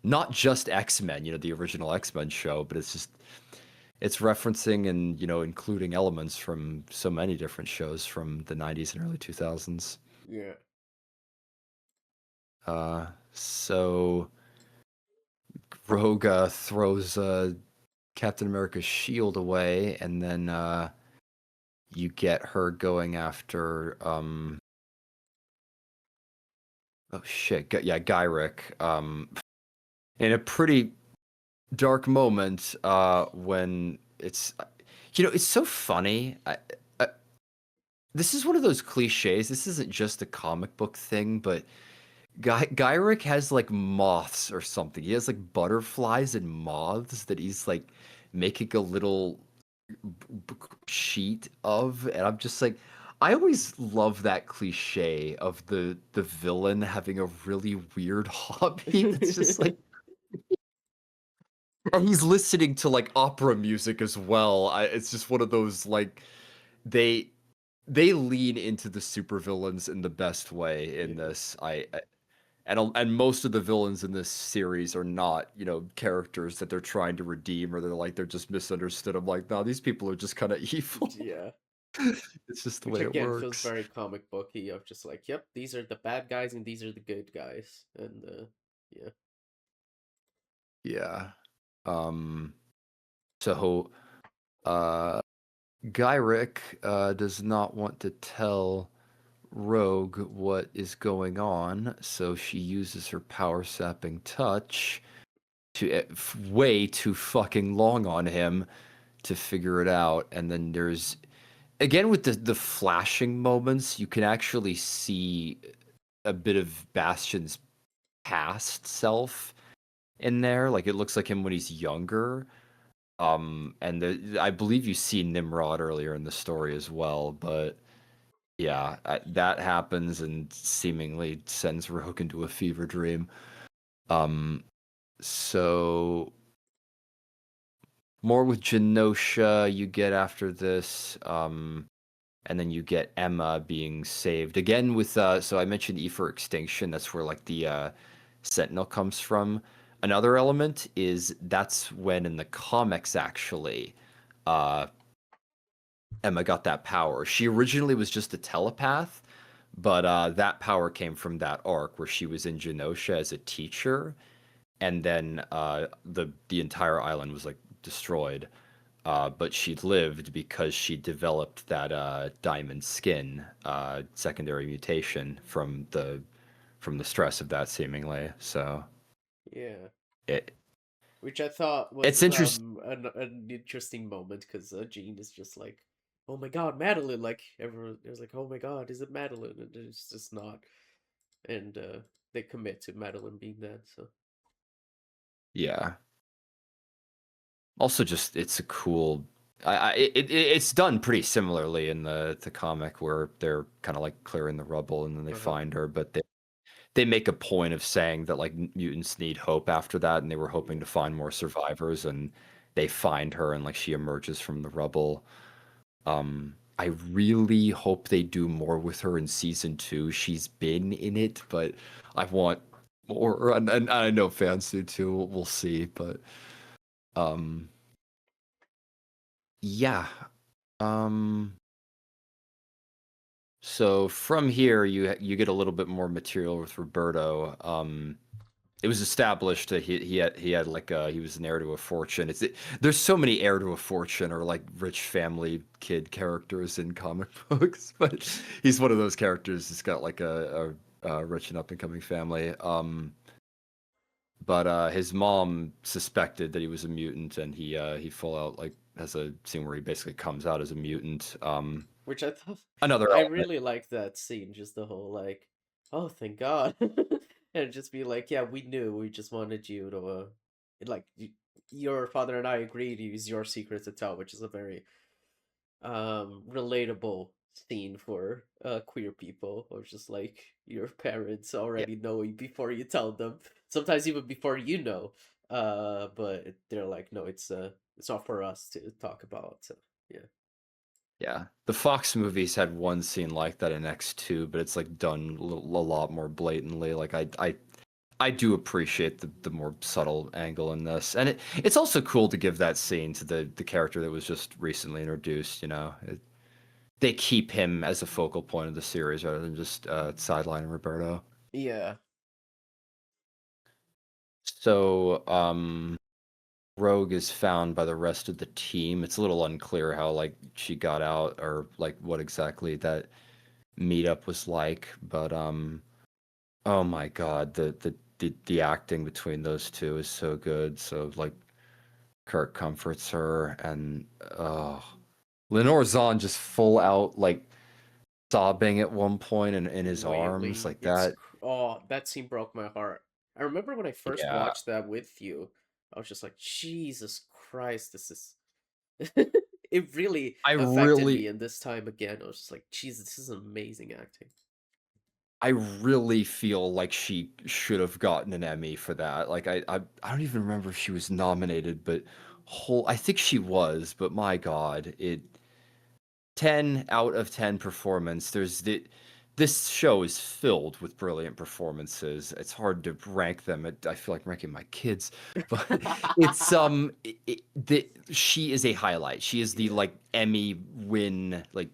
not just X-Men, the original X-Men show, but it's referencing and including elements from so many different shows from the '90s and early 2000s. Yeah. So Rogue throws Captain America's shield away, and then you get her going after oh shit, yeah, Gyrick. In a pretty dark moment when it's so funny. This is one of those cliches. This isn't just a comic book thing, but Gyrick has like moths or something. He has like butterflies and moths that he's like making a little sheet of, and I'm just like, I always love that cliche of the villain having a really weird hobby. It's just like, and he's listening to like opera music as well. It's just one of those like they they lean into the supervillains in the best way in Yeah. this. And most of the villains in this series are not, characters that they're trying to redeem, or they're just misunderstood. I'm like, no, these people are just kind of evil. Yeah. It's just the Which way it again feels works. very comic booky of just like, yep, these are the bad guys and these are the good guys. And yeah. Yeah. Um. So, uh, Gyrick does not want to tell Rogue what is going on, so she uses her power sapping touch to way too fucking long on him to figure it out. And then there's again with the flashing moments, you can actually see a bit of Bastion's past self in there. Like it looks like him when he's younger. And I believe you see Nimrod earlier in the story as well, but yeah, that happens and seemingly sends Rogue into a fever dream. Um, so more with Genosha you get after this. And then you get Emma being saved again with so I mentioned E for Extinction. That's where like the Sentinel comes from. Another element is that's when in the comics actually uh Emma got that power. She originally was just a telepath, but that power came from that arc where she was in Genosha as a teacher, and then the entire island was like destroyed. But she lived because she developed that diamond skin secondary mutation from the stress of that seemingly. So Yeah. it Which I thought it's was interesting. an interesting moment because Jean is just like, oh my god, Madeline! Like everyone is like, oh my god, is it Madeline? And it's just not. And they commit to Madeline being dead. So Yeah. Also, just it's a cool. It's done pretty similarly in the comic where they're kind of like clearing the rubble and then they uh-huh. find her, but they make a point of saying that like mutants need hope after that, and they were hoping Yeah. to find more survivors, and they find her, and like she emerges from the rubble. I really hope they do more with her in season 2. She's been in it, but I want more, and I know fans do too. We'll see, but um, yeah. Um, so from here, you get a little bit more material with Roberto. It was established that he had like he was an heir to a fortune. There's so many heir to a fortune or like rich family kid characters in comic books, but he's one of those characters. He's got like a rich and up and coming family. But his mom suspected that he was a mutant, and he full out like has a scene where he basically comes out as a mutant. Which I thought Another I element. really liked that scene, just the whole like, oh thank God. And just be like, yeah, we knew, we just wanted you to like your father and I agreed to use your secret to tell, which is a very relatable scene for queer people, or just like your parents Yeah, already knowing before you tell them, sometimes even before you know. But they're like, no, it's not for us to talk about. So yeah. Yeah. The Fox movies had one scene like that in X2, but it's like done a lot more blatantly. Like I do appreciate the more subtle angle in this, and it's also cool to give that scene to the character that was just recently introduced. They keep him as a focal point of the series rather than just sidelining Roberto. Yeah. So Rogue is found by the rest of the team. It's a little unclear how like she got out or like what exactly that meetup was like, but oh my god, the acting between those two is so good. So like Kirk comforts her, and oh, Lenore Zahn just full out like sobbing at one point in his arms Wailing. like that. Oh, that scene broke my heart. I remember when I first Yeah, watched that with you, I was just like, Jesus Christ, this is it really I affected really me, and this time again, I was just like, Jesus, this is amazing acting. I really feel like she should have gotten an Emmy for that. Like I don't even remember if she was nominated, but whole I think she was, but my god, it 10 out of 10 performance. This show is filled with brilliant performances. It's hard to rank them. I feel like ranking my kids, but it's she is a highlight. She is the Yeah. like Emmy win. Like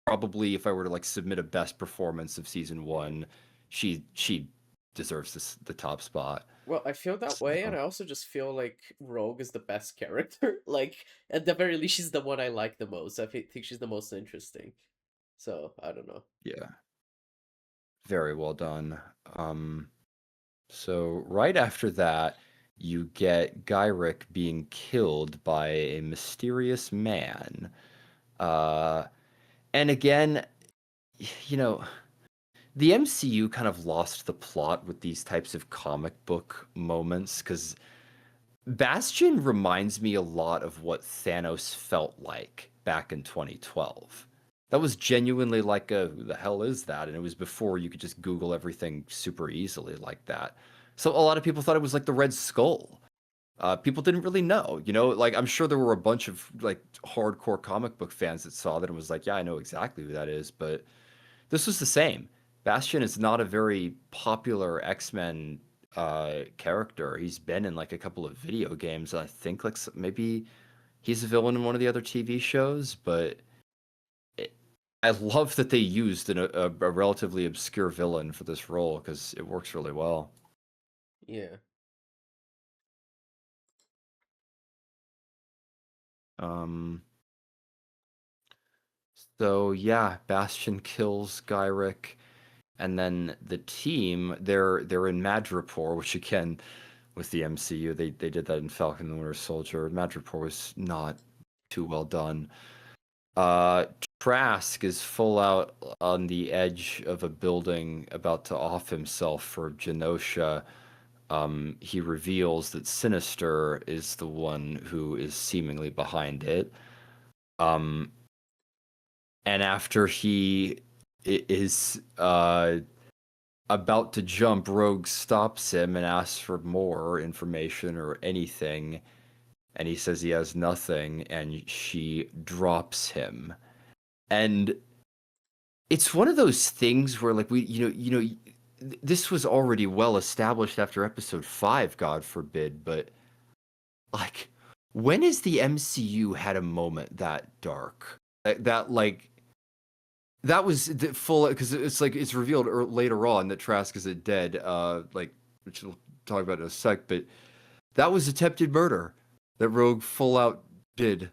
probably if I were to like submit a best performance of season Yeah. one, she deserves the top spot. Well, I feel that way, and So I also just feel like Rogue is the best character. Like, at the very least, she's the one I like the most. Think she's the most interesting. So, I don't know. yeah, very well done. So right after that, you get Gyrick being killed by a mysterious man. Uh, and again, you know, the MCU kind of lost the plot with these types of comic book moments because Bastion reminds me a lot of what Thanos felt like back in 2012. That was genuinely like a who the hell is that? And it was before you could just Google everything super easily like that. So a lot of people thought it was like the Red Skull. People didn't really know, like I'm sure there were a bunch of like hardcore comic book fans that saw that and was like, yeah, I know exactly who that is. But this was the same. Bastion is not a very popular X-Men character. He's been in like a couple of video games. I think like maybe he's a villain in one of the other TV shows, but it, I love that they used a relatively obscure villain for this role because it works really well. Yeah. Um, so yeah, Bastion kills Gyrick, and then the team they're in Madripoor, which again with the MCU they did that in Falcon and the Winter Soldier. Madripoor was not too well done. Uh, Trask is full out on the edge of a building about to off himself for Genosha. He reveals that Sinister is the one who is seemingly behind it. Um, and after he is about to jump, Rogue stops him and asks for more information or anything. And he says he has nothing, and she drops him. And it's one of those things where like this was already well established after episode 5, God forbid, but like when has the MCU had a moment that dark? That like that was the full because it's like it's revealed later on that Trask is dead, like which we'll talk about in a sec, but that was attempted murder that Rogue full out did.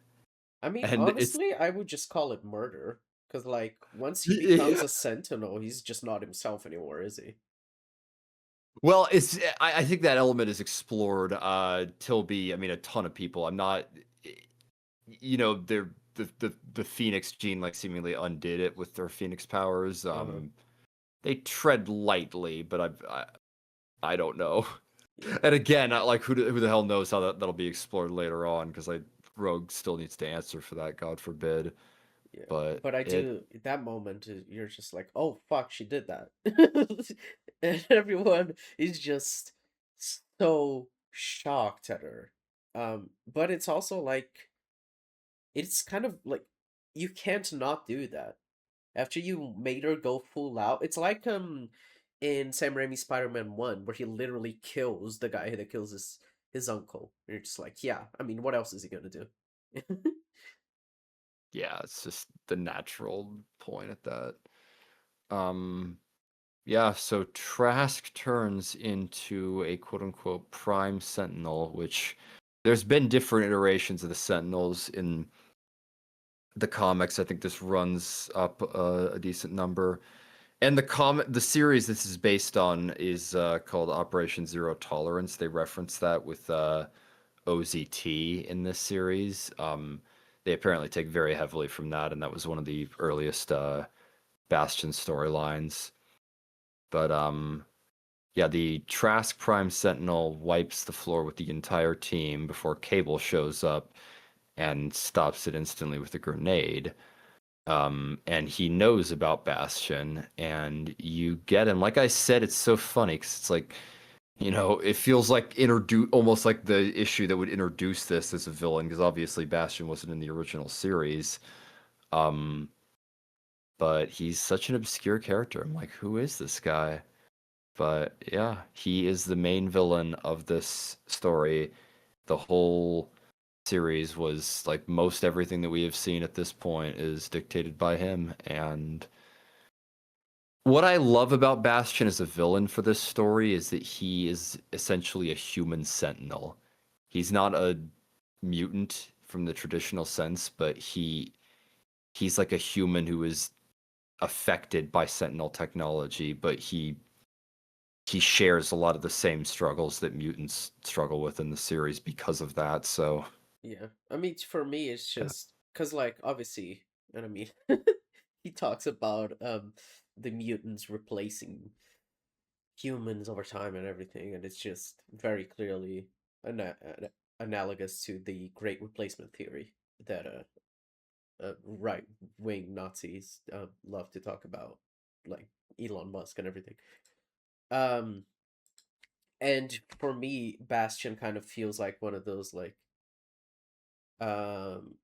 I mean, And it's honestly, I would just call it murder. Because, like, once he becomes a sentinel, he's just not himself anymore, is he? well, I think that element is explored. Tilby, I mean, a ton of people. I'm not, they're the Phoenix gene like seemingly undid it with their Phoenix powers. Uh-huh. They tread lightly, but I don't know. Yeah. And again, like who the hell knows how that'll be explored later on? Because like Rogue still needs to answer for that. God forbid. Yeah. But But I it do, that moment, you're just like, oh, fuck, she did that. And everyone is just so shocked at her. But it's also like it's kind of like you can't not do that. After you made her go full out, it's like in Sam Raimi's Spider-Man 1 where he literally kills the guy that kills his uncle. And you're just like, yeah, I mean, what else is he gonna do? Yeah, it's just the natural point at that. Um, yeah, so Trask turns into a quote unquote prime sentinel, which there's been different iterations of the Sentinels in the comics. I think this runs up a decent number. And the series this is based on is called Operation Zero Tolerance. They reference that with OZT in this series. They apparently take very heavily from that, and that was one of the earliest Bastion storylines. But yeah, the Trask Prime Sentinel wipes the floor with the entire team before Cable shows up and stops it instantly with a grenade. And he knows about Bastion, and you get him. Like I said, it's so funny because it's like, it feels like almost like the issue that would introduce this as a villain, because obviously Bastion wasn't in the original series. Um, but he's such an obscure character. I'm like, who is this guy? But yeah, he is the main villain of this story. The whole series was like most everything that we have seen at this point is dictated by him. And what I love about Bastion as a villain for this story is that he is essentially a human sentinel. He's not a mutant from the traditional sense, but he's like a human who is affected by sentinel technology, but he shares a lot of the same struggles that mutants struggle with in the series because of that. So, Yeah. I mean, for me, it's yeah. just because, like, obviously, and I mean, he talks about the mutants replacing humans over time and everything, and it's just very clearly analogous to the Great Replacement theory that right wing Nazis love to talk about, like Elon Musk and everything. Um, and for me, Bastion kind of feels like one of those um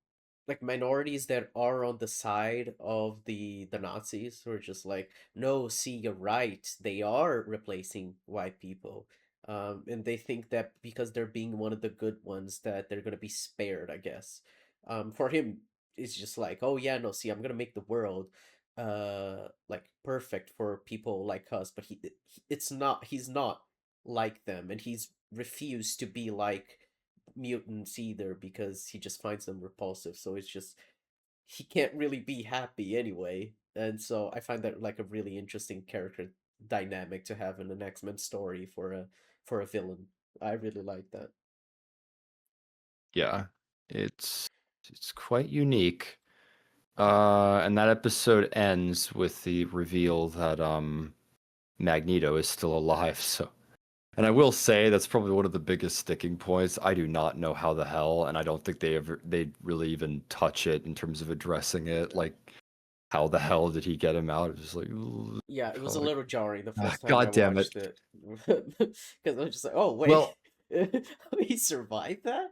minorities that are on the side of the Nazis who are just like, no, see, you're right, they are replacing white people. And they think that because they're being one of the good ones that they're gonna be spared, I guess. For him, it's just like, oh yeah, no, see, I'm gonna make the world like perfect for people like us, but he's not like them, and he's refused to be like mutants either because he just finds them repulsive. So it's just he can't really be happy anyway. And so I find that like a really interesting character dynamic to have in an X-Men story for a villain. I really like that. Yeah. It's it's quite unique. And that episode ends with the reveal that Magneto is still alive. So, and I will say that's probably one of the biggest sticking points. I do not know how the hell, and I don't think they really even touch it in terms of addressing it. Like, how the hell did he get him out? It's just like, Yeah, it was a like, little jarring the first time I God damn it. watched it because I was just like, oh wait, Well, he survived that.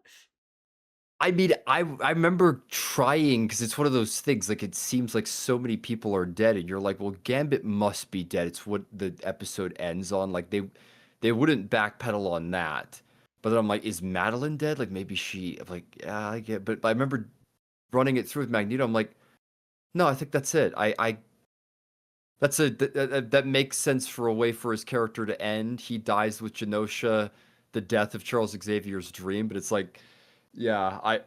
I mean, I remember trying because it's one of those things. Like, it seems like so many people are dead, and you're like, well, Gambit must be dead. It's what the episode ends on. Like, they wouldn't backpedal on that. But then I'm like, is Madeline dead? Like, maybe she. I'm like, yeah, I get. But I remember running it through with Magneto. I'm like, no, I think that's it. I that's that makes sense for a way for his character to end. He dies with Genosha, the death of Charles Xavier's dream. But it's like, yeah,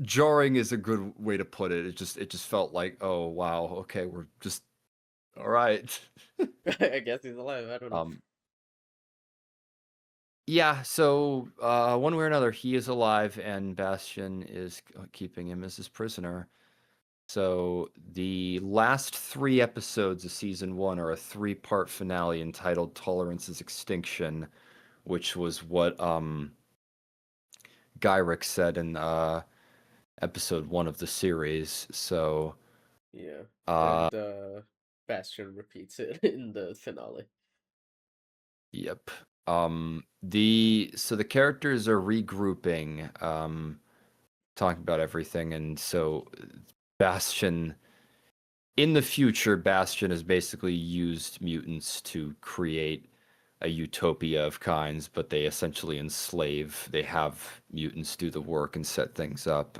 jarring is a good way to put it. It just felt like, oh wow, okay, we're just all right. I guess he's alive. I don't know. um, yeah. So one way or another, he is alive, and Bastion is keeping him as his prisoner. So the last three episodes of season one are a three-part finale entitled "Tolerance's Extinction," which was what Gyrick said in episode one of the series. So Yeah, uh and Bastion repeats it in the finale. yep. So the characters are regrouping, talking about everything, and so Bastion in the future, Bastion has basically used mutants to create a utopia of kinds, but they essentially enslave. They have mutants do the work and set things up.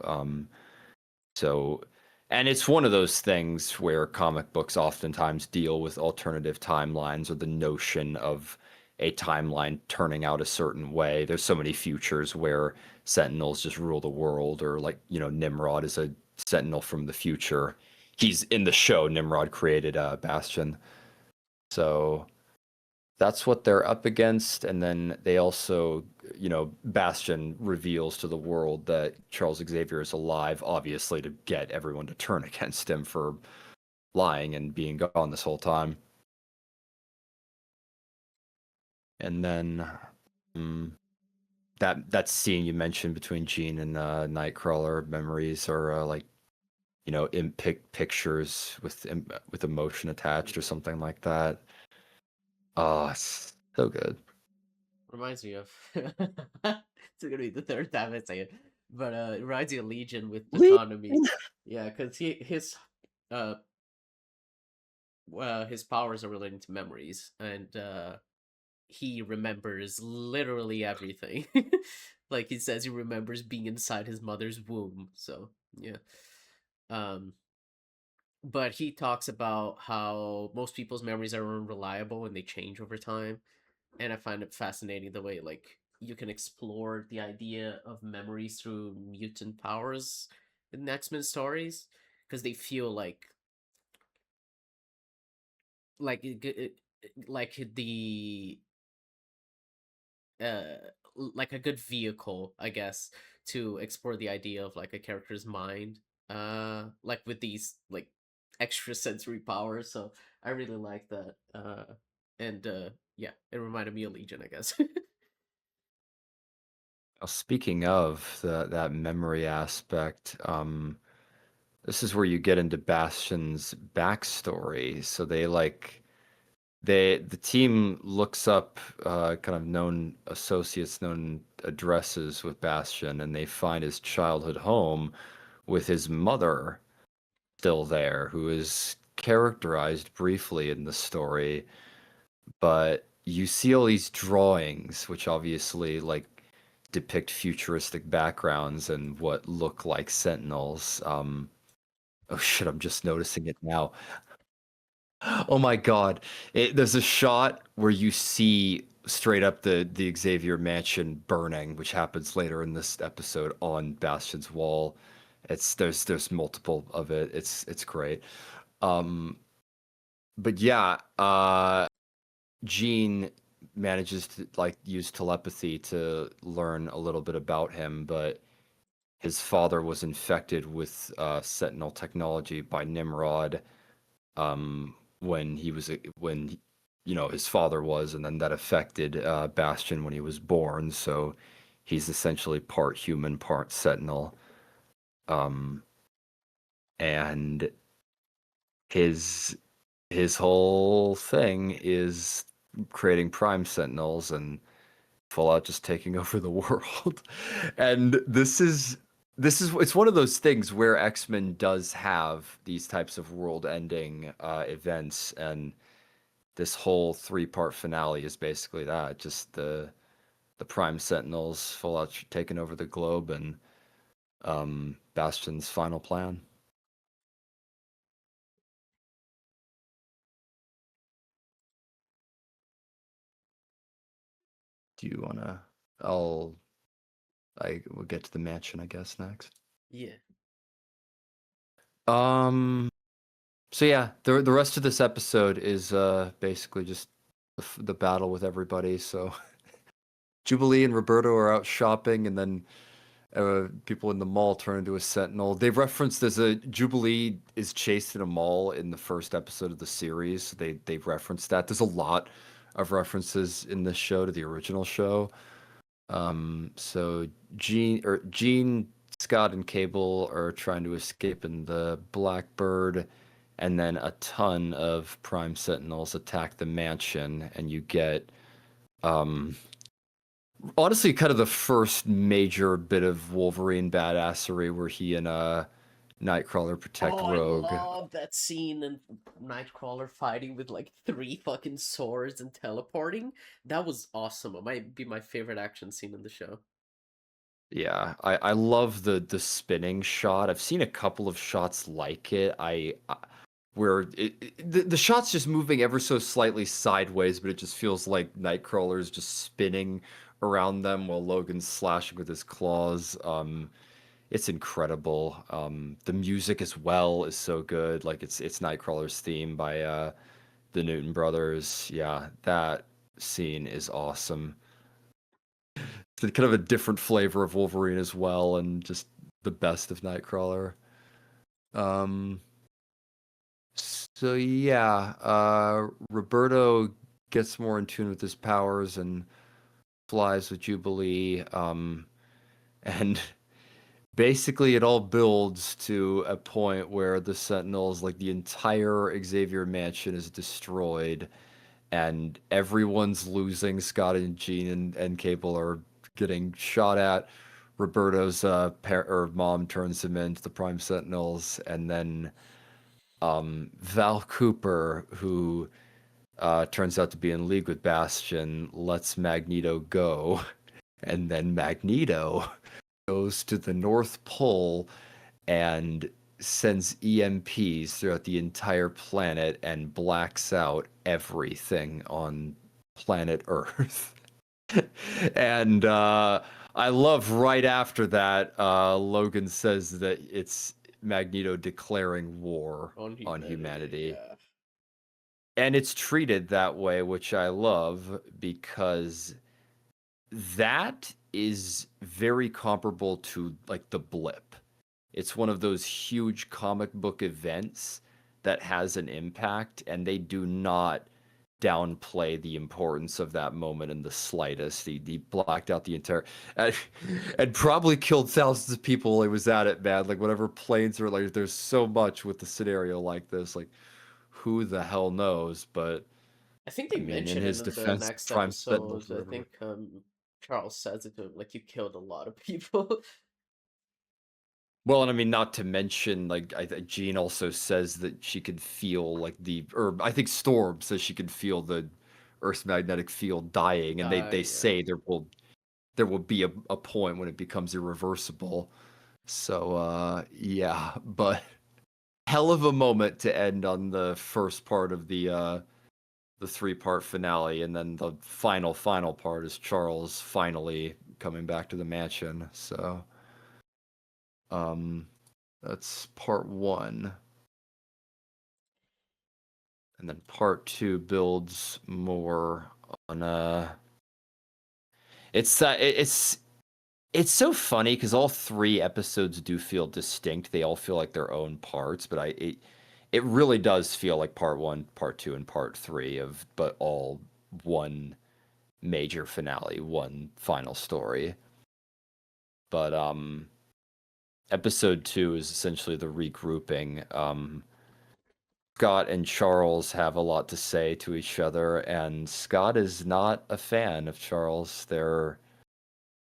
So, and it's one of those things where comic books oftentimes deal with alternative timelines or the notion of a timeline turning out a certain way. There's so many futures where Sentinels just rule the world, or like, Nimrod is a Sentinel from the future. He's in the show, Nimrod created Bastion. So that's what they're up against. And then they also, Bastion reveals to the world that Charles Xavier is alive, obviously, to get everyone to turn against him for lying and being gone this whole time. And then that scene you mentioned between Jean and Nightcrawler, memories are like, in pictures with emotion attached or something like that. Oh, it's so good. Reminds me of it's gonna be the third time I say it, but it reminds me of Legion with Lee. autonomy. Yeah, because uh his powers are related to memories, and he remembers literally everything. Like he says, he remembers being inside his mother's womb. So yeah, um, but he talks about how most people's memories are unreliable and they change over time, and I find it fascinating the way like you can explore the idea of memories through mutant powers in X-Men stories, because they feel like like the uh like a good vehicle, I guess, to explore the idea of like a character's mind, like with these like extra sensory powers. So I really like that. And yeah, it reminded me of Legion, I guess. Speaking of that memory aspect, this is where you get into Bastion's backstory. So the team looks up kind of known associates, known addresses with Bastion, and they find his childhood home with his mother still there, who is characterized briefly in the story. But you see all these drawings, which obviously like depict futuristic backgrounds and what look like Sentinels. Oh shit, I'm just noticing it now. Oh my God. There's a shot where you see straight up the Xavier mansion burning, which happens later in this episode on Bastion's wall. There's multiple of it. It's great. Um, but yeah, Jean manages to like use telepathy to learn a little bit about him, but his father was infected with Sentinel technology by Nimrod when his father was, and then that affected Bastion when he was born. So he's essentially part human, part Sentinel, and his his whole thing is creating Prime Sentinels and Fallout just taking over the world. And this is it's one of those things where X-Men does have these types of world-ending events, and this whole three-part finale is basically that, just the Prime Sentinels Fallout taking over the globe, and Bastion's final plan. Do you wanna I'll I will get to the mansion, I guess, next. Yeah. Um So yeah, the rest of this episode is basically just the battle with everybody. So Jubilee and Roberto are out shopping, and then people in the mall turn into a sentinel. They've referenced there's a Jubilee is chased in a mall in the first episode of the series. They've referenced that. There's a lot of references in this show to the original show. So Jean, Scott, and Cable are trying to escape in the Blackbird, and then a ton of Prime Sentinels attack the mansion, and you get Um, Honestly, kind of the first major bit of Wolverine badassery where he and Nightcrawler protect Oh, I Rogue. love that scene and Nightcrawler fighting with like three fucking swords and teleporting. That was awesome. It might be my favorite action scene in the show. Yeah, I love the spinning shot. I've seen a couple of shots like it. Where the shot's just moving ever so slightly sideways, but it just feels like Nightcrawler's just spinning around them while Logan's slashing with his claws. It's incredible. The music as well is so good. Like it's Nightcrawler's theme by the Newton Brothers. Yeah, that scene is awesome. It's kind of a different flavor of Wolverine as well, and just the best of Nightcrawler. Um, so yeah, Roberto gets more in tune with his powers and flies with Jubilee. And basically it all builds to a point where the Sentinels, like the entire Xavier mansion is destroyed and everyone's losing. Scott and Jean and Cable are getting shot at. Roberto's or mom turns him into the Prime Sentinels, and then Val Cooper, who turns out to be in league with Bastion, lets Magneto go, and then Magneto goes to the North Pole and sends EMPs throughout the entire planet and blacks out everything on planet Earth. And I love right after that, Logan says that it's Magneto declaring war On on humanity, humanity. yeah. And it's treated that way, which I love because that is very comparable to like the blip. It's one of those huge comic book events that has an impact, and they do not downplay the importance of that moment in the slightest. He blacked out the entire and, and probably killed thousands of people while he was at it, man. Like whatever planes are like, there's so much with the scenario like this. Like who the hell knows? But I think I they mean, in mention it his in the defense, next Prime Sentinels episode. were I everywhere. think Charles says it to him, like you killed a lot of people. Well, and I mean, not to mention, like, Jean also says that she could feel, like, or I think Storm says she could feel the Earth's magnetic field dying, and they Yeah. say there will be a point when it becomes irreversible. So, yeah, but hell of a moment to end on the first part of the three-part finale, and then the final part is Charles finally coming back to the mansion. So, um, that's part one. And then part two builds more on it's so funny because all three episodes do feel distinct. They all feel like their own parts, but it really does feel like part one, part two, and part three of but all one major finale, one final story. But episode two is essentially the regrouping. Scott and Charles have a lot to say to each other, and Scott is not a fan of Charles.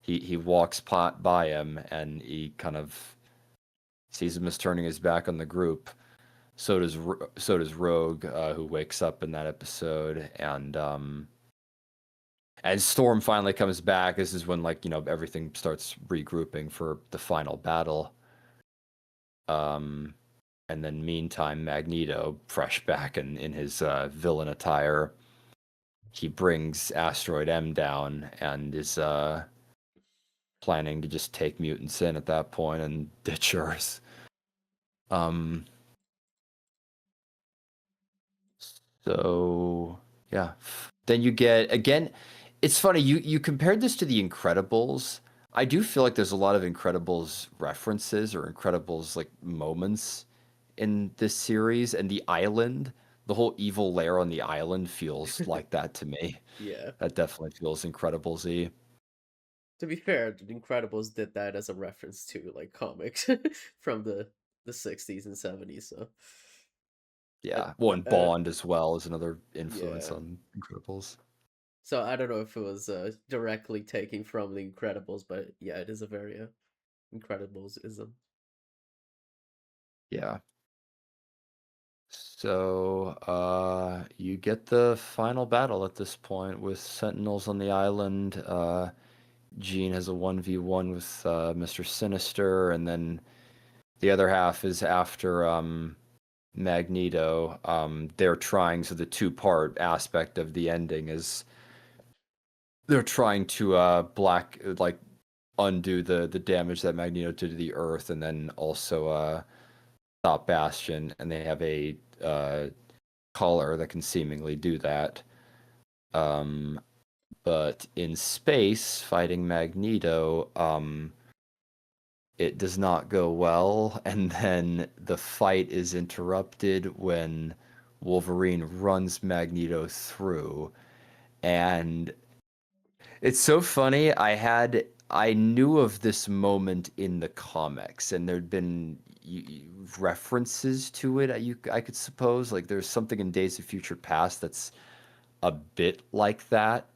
He walks by him, and he kind of sees him as turning his back on the group. So does Rogue, who wakes up in that episode, and Storm finally comes back. This is when everything starts regrouping for the final battle. Um, and then meantime, Magneto, fresh back in his villain attire, he brings Asteroid M down and is planning to just take mutants in at that point and ditch Earth. Um, so yeah. Then you get again. It's funny you compared this to the Incredibles. I do feel like there's a lot of Incredibles references or Incredibles like moments in this series, and the island, the whole evil lair on the island feels like that to me. Yeah. That definitely feels Incredibles-y. To be fair, The Incredibles did that as a reference to like comics from the 60s and 70s, so I, Yeah. Well, and I Bond as well is another influence yeah. on Incredibles. So I don't know if it was directly taking from The Incredibles, but yeah, it is a very Incredibles-ism. Yeah. So, you get the final battle at this point with Sentinels on the island. Jean has a 1v1 with Mr. Sinister, and then the other half is after Magneto. They're trying, so the two-part aspect of the ending is they're trying to undo the damage that Magneto did to the Earth, and then also stop Bastion, and they have a collar that can seemingly do that. Um, but in space, fighting Magneto, it does not go well, and then the fight is interrupted when Wolverine runs Magneto through. And it's so funny. I knew of this moment in the comics, and there'd been references to it. I could suppose like there's something in Days of Future Past that's a bit like that,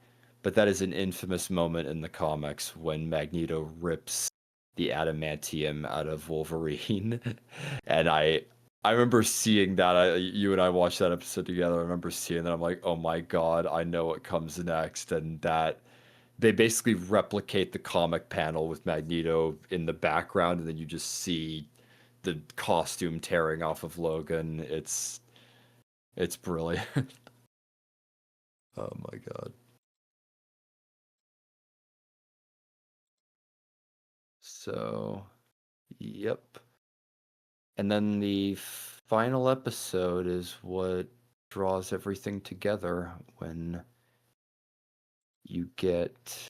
but that is an infamous moment in the comics when Magneto rips the adamantium out of Wolverine, and I remember seeing that. You and I watched that episode together. I remember seeing that. I'm like, oh my god, I know what comes next, and that they basically replicate the comic panel with Magneto in the background, and then you just see the costume tearing off of Logan. It's brilliant. Oh my god. So, yep. And then the final episode is what draws everything together when you get.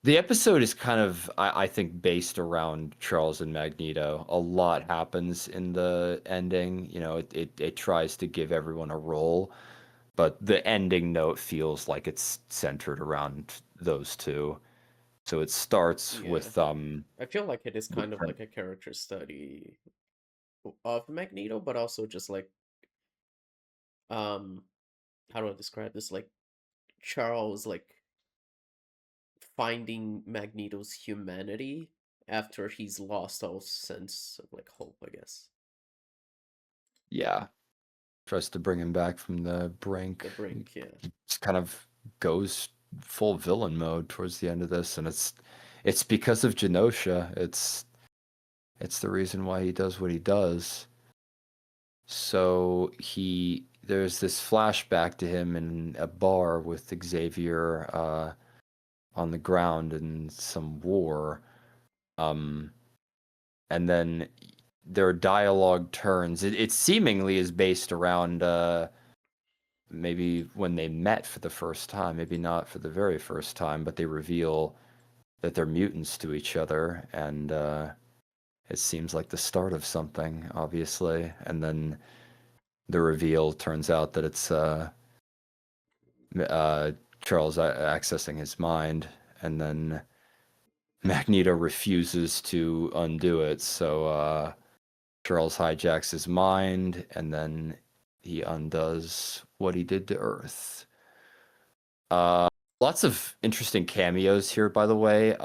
The episode is kind of, I think, based around Charles and Magneto. A lot happens in the ending. You know, it tries to give everyone a role, but the ending note feels like it's centered around those two. So it starts Yeah, I feel like it is with kind of like a character study of Magneto, but also just like um, how do I describe this? Like Charles like finding Magneto's humanity after he's lost all sense of like hope, I guess. yeah, tries to bring him back from the brink. The brink, yeah. He just kind of goes full villain mode towards the end of this, and it's because of Genosha. It's the reason why he does what he does. So there's this flashback to him in a bar with Xavier on the ground in some war. Um, and then their dialogue turns. It seemingly is based around maybe when they met for the first time, maybe not for the very first time, but they reveal that they're mutants to each other, and it seems like the start of something, obviously. And then the reveal turns out that it's uh, Charles accessing his mind, and then Magneto refuses to undo it, so Charles hijacks his mind, and then he undoes what he did to Earth. Uh, Lots of interesting cameos here, by the way.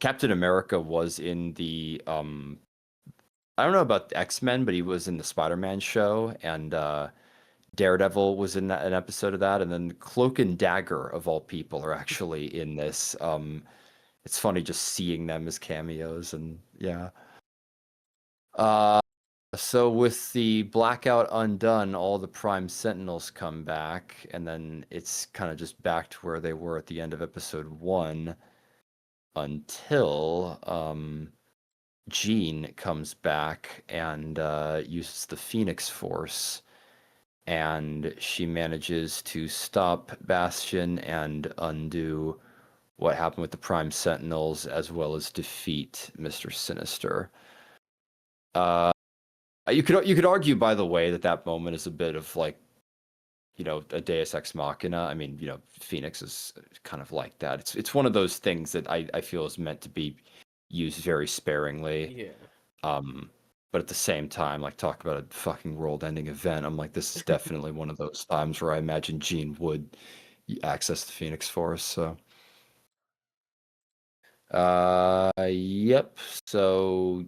Captain America was in the I don't know about X-Men, but he was in the Spider-Man show, and Daredevil was in an episode of that, and then Cloak and Dagger of all people are actually in this. It's funny just seeing them as cameos, and yeah. Uh, so with the blackout undone, all the Prime Sentinels come back, and then it's kind of just back to where they were at the end of episode 1 until Jean comes back and uses the Phoenix Force, and she manages to stop Bastion and undo what happened with the Prime Sentinels, as well as defeat Mr. Sinister. Uh, you could argue, by the way, that that moment is a bit of like, you know, a Deus Ex Machina. I mean, you know, Phoenix is kind of like that. It's one of those things that I feel is meant to be used very sparingly. Yeah. Um, but at the same time, like talk about a fucking world-ending event. I'm like, this is definitely one of those times where I imagine Jean would access the Phoenix Force. So, yep. So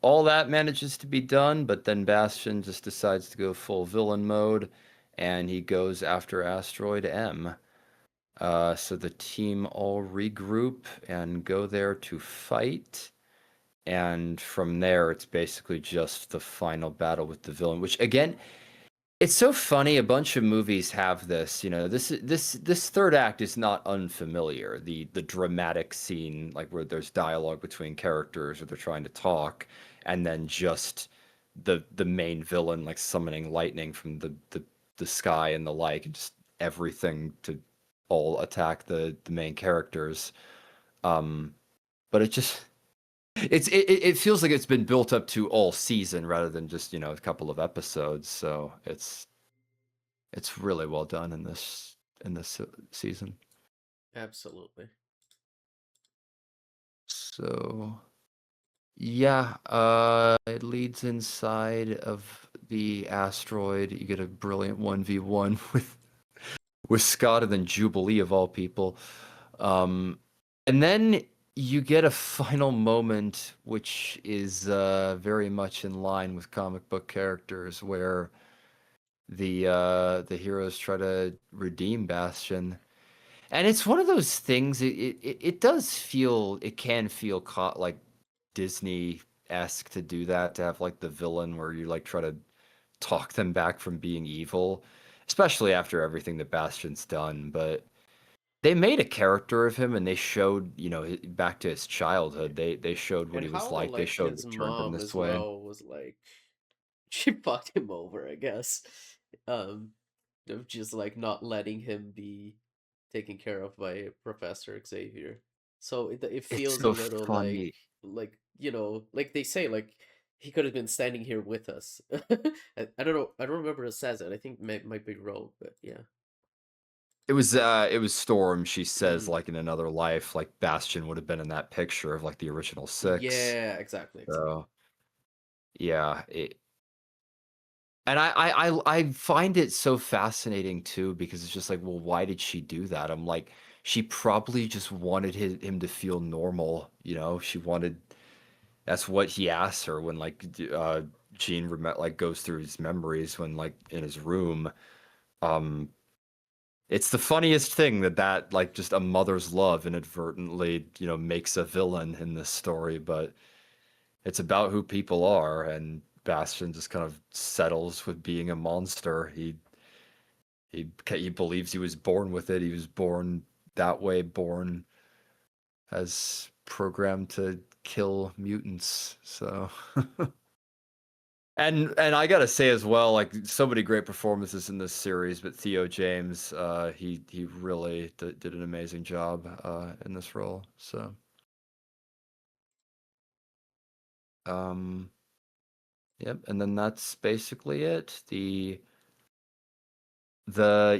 all that manages to be done, but then Bastion just decides to go full villain mode, and he goes after Asteroid M. So the team all regroup and go there to fight. And from there, it's basically just the final battle with the villain, which again, it's so funny. A bunch of movies have this, this third act is not unfamiliar. The dramatic scene, like where there's dialogue between characters or they're trying to talk, and then just the main villain like summoning lightning from the sky and the like, and just everything to all attack the main characters. But it feels like it's been built up to all season rather than just a couple of episodes. So it's really well done in this season. Absolutely. So yeah, it leads inside of the asteroid. You get a brilliant 1v1 with Scott and then Jubilee of all people. And then you get a final moment which is very much in line with comic book characters where the heroes try to redeem Bastion. And it's one of those things. It does feel. It can feel caught like Disney-esque to do that. To have like the villain where you like try to talk them back from being evil, especially after everything that Bastion's done. But they made a character of him, and they showed back to his childhood. They showed what And he was how like. They like showed his what turned him mom this as way. well was like she fucked him over, I guess. Um of just like not letting him be taken care of by Professor Xavier. So it It's feels a so little funny. like like they say like he could have been standing here with us. I don't know. I don't remember who says it. I think might be Rogue, but yeah. It was Storm. She says Mm. like in another life, like Bastion would have been in that picture of like the original six. Yeah, exactly, exactly. So yeah, and I find it so fascinating too because it's just like, well, why did she do that? I'm like, she probably just wanted him to feel normal. She wanted. That's what he asks her when like Jean like goes through his memories when like in his room. Um, It's the funniest thing that like just a mother's love inadvertently, makes a villain in this story, but it's about who people are, and Bastion just kind of settles with being a monster. He believes he was born with it. He was born that way, born as programmed to kill mutants. So and I gotta say as well, like so many great performances in this series, but Theo James, he really did an amazing job in this role. So, um, yep, and then that's basically it. The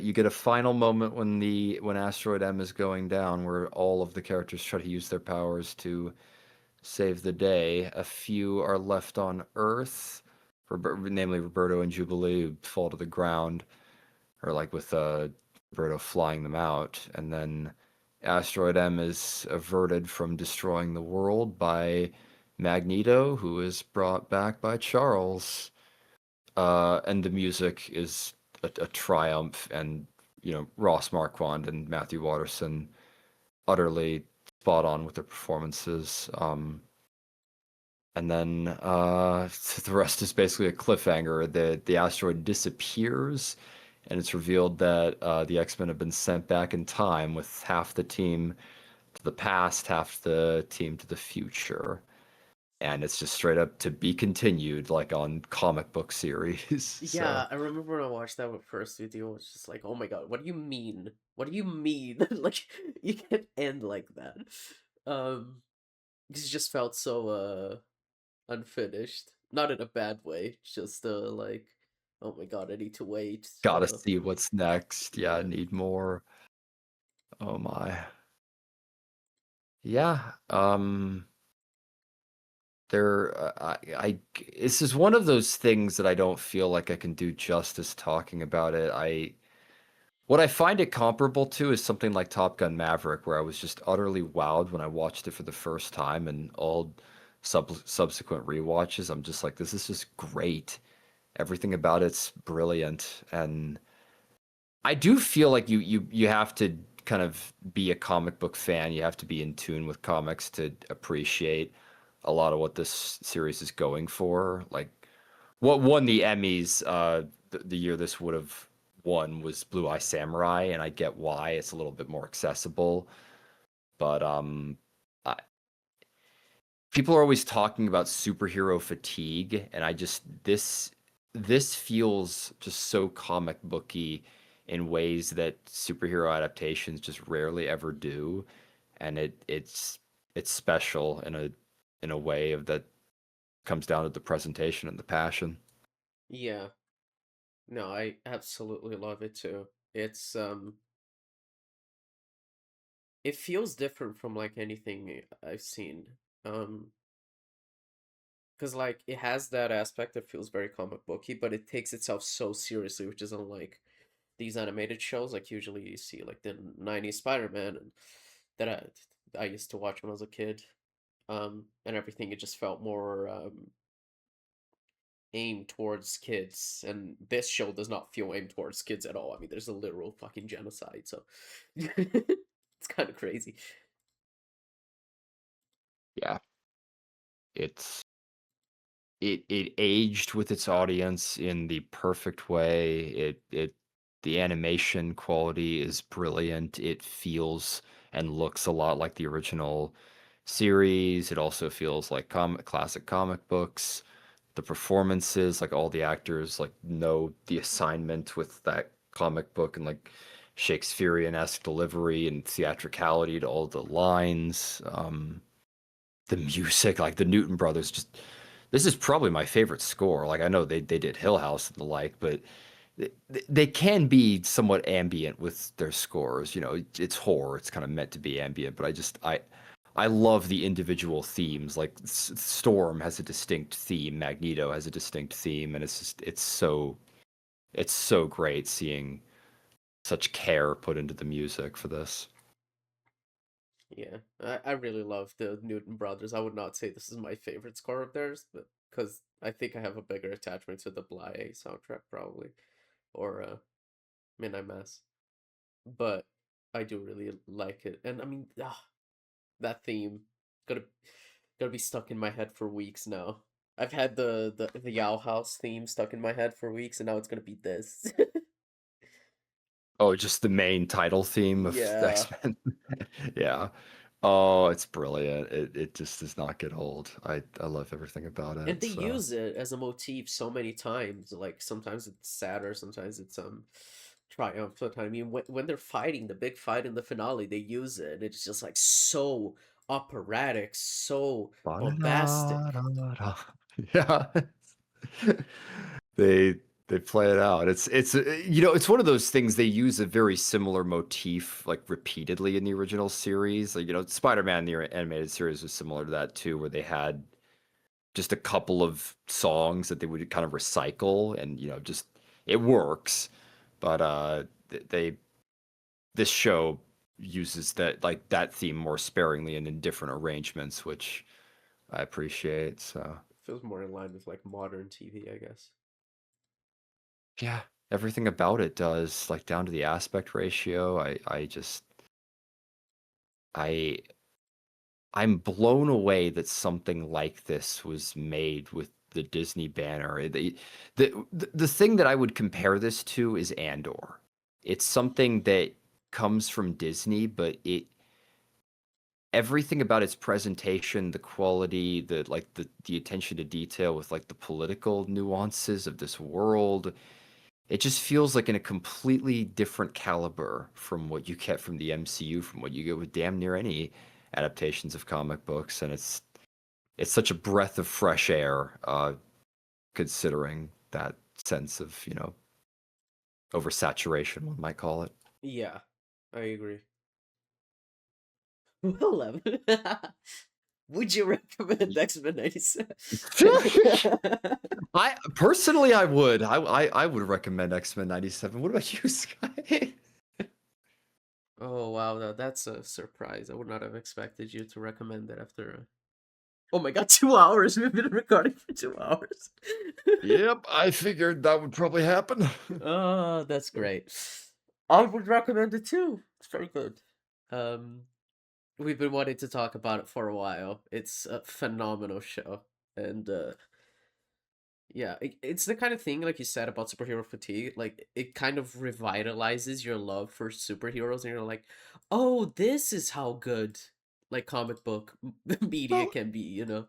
you get a final moment when Asteroid M is going down, where all of the characters try to use their powers to save the day. A few are left on Earth, namely Roberto and Jubilee, who fall to the ground. Or like with Roberto flying them out, and then Asteroid M is averted from destroying the world by Magneto, who is brought back by Charles. And the music is a triumph, and Ross Marquand and Matthew Watterson utterly spot on with their performances. And then the rest is basically a cliffhanger. The asteroid disappears, and it's revealed that the X-Men have been sent back in time with half the team to the past, half the team to the future. And it's just straight up to be continued, like on comic book series. So Yeah, I remember when I watched that first video, it's just like, oh my god, what do you mean? What do you mean? Like, you can't end like that. Because it just felt so unfinished. Not in a bad way, just like, oh my god, I need to wait. gotta see what's next. Yeah, Yeah. need more. Oh my. Yeah. This is one of those things that I don't feel like I can do justice talking about it. What I find it comparable to is something like Top Gun: Maverick, where I was just utterly wowed when I watched it for the first time, and all subsequent rewatches, I'm just like, this is just great. Everything about it's brilliant, and I do feel like you have to kind of be a comic book fan. You have to be in tune with comics to appreciate a lot of what this series is going for. Like what won the Emmys the year this would have won was Blue Eye Samurai, and I get why it's a little bit more accessible. But I, people are always talking about superhero fatigue, and I just this feels just so comic booky in ways that superhero adaptations just rarely ever do, and it's special in a way of that comes down to the presentation and the passion. Yeah. No, I absolutely love it too. It feels different from like anything I've seen. Um, because like it has that aspect that feels very comic booky, but it takes itself so seriously, which is unlike these animated shows. Like usually you see like the '90s Spider-Man and that I used to watch when I was a kid. And everything it just felt more aimed towards kids, and this show does not feel aimed towards kids at all. I mean, there's a literal fucking genocide, so it's kind of crazy. Yeah, it's it aged with its audience in the perfect way. It the animation quality is brilliant. It feels and looks a lot like the original series. It also feels like classic comic books. The performances, like all the actors, like know the assignment with that comic book and like Shakespearean-esque delivery and theatricality to all the lines. The music, like the Newton Brothers, just this is probably my favorite score. Like I know they did Hill House and the like, but they can be somewhat ambient with their scores. You know, it's horror; it's kind of meant to be ambient. But I love the individual themes. Like Storm has a distinct theme, Magneto has a distinct theme, and it's just it's so great seeing such care put into the music for this. Yeah, I really love the Newton Brothers. I would not say this is my favorite score of theirs, but because I think I have a bigger attachment to the Bly soundtrack probably, or Midnight Mass. But I do really like it, and I mean, that theme gonna gonna be stuck in my head for weeks now. I've had the Owl House theme stuck in my head for weeks, and now it's gonna be this. Oh, just the main title theme of Yeah. X-Men. Yeah. Oh, it's brilliant. It just does not get old. I love everything about And it. they So, use it as a motif so many times. Like sometimes it's sadder, sometimes it's triumphant. I mean, when they're fighting the big fight in the finale, they use it. It's just like so operatic, so bombastic. ba-da-da-da-da. Yeah. They they play it out. It's you know, it's one of those things they use a very similar motif like repeatedly in the original series. Like, you know, Spider-Man the animated series was similar to that too, where they had just a couple of songs that they would kind of recycle and, you know, just it works. But they this show uses that theme more sparingly and in different arrangements, which I appreciate. So It feels more in line with like modern TV, I guess. yeah, everything about it does, like down to the aspect ratio. I just I I'm blown away that something like this was made with the Disney banner. The thing that I would compare this to is Andor. It's something that comes from Disney, but it everything about its presentation, the quality, the attention to detail with like the political nuances of this world, it just feels like in a completely different caliber from what you get from the MCU, from what you get with damn near any adaptations of comic books, and it's such a breath of fresh air, considering that sense of, you know, oversaturation, one might call it. Yeah, I agree. Well, Evan, would you recommend X-Men '97? I personally, I would. I would recommend X-Men '97. What about you, Skye? Oh wow, that's a surprise. I would not have expected you to recommend that after. Oh my god, 2 hours! We've been recording for 2 hours. Yep, I figured that would probably happen. Oh, that's great. I would recommend it too. It's very good. Um, we've been wanting to talk about it for a while. It's a phenomenal show, and yeah, it's the kind of thing like you said about superhero fatigue. Like it kind of revitalizes your love for superheroes, and you're like, oh, this is how good like comic book media Well, can be. You know.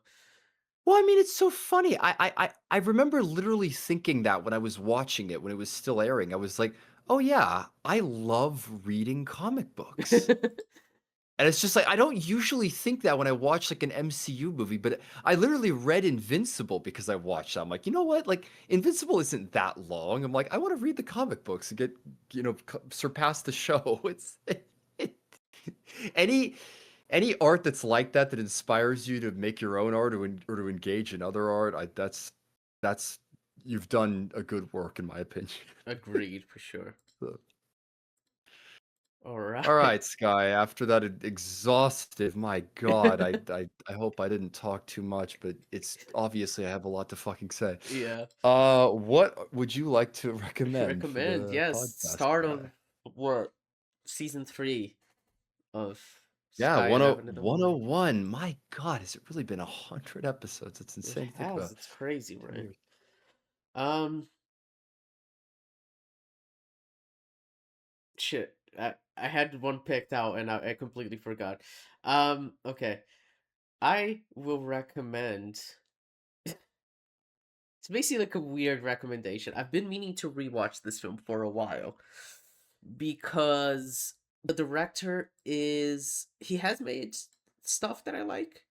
I mean, it's so funny. I remember literally thinking that when I was watching it, when it was still airing, I was like, "Oh yeah, I love reading comic books." And it's just like I don't usually think that when I watch like an MCU movie, but I literally read Invincible because I watched that. I'm like, you know what? Like Invincible isn't that long. I'm like, I want to read the comic books and get, surpass the show. It, any any art that's like that that inspires you to make your own art or to engage in other art. That's you've done a good work in my opinion. Agreed for sure. So, All all right. right, Sky. After that exhaustive, my God, I hope I didn't talk too much, but it's obviously I have a lot to fucking say. Yeah. What would you like to recommend for Recommend. the Yes. podcast Start today? of what? Season 3 of Yeah, Skye and Evan in the Morning. 101. My God, has it really been 100 episodes? It's It insane to think has. about. It's crazy, 10 right? years. Um, shit. I had one picked out and I completely forgot. Okay. I will recommend. It's basically like a weird recommendation. I've been meaning to rewatch this film for a while because the director is he has made stuff that I like.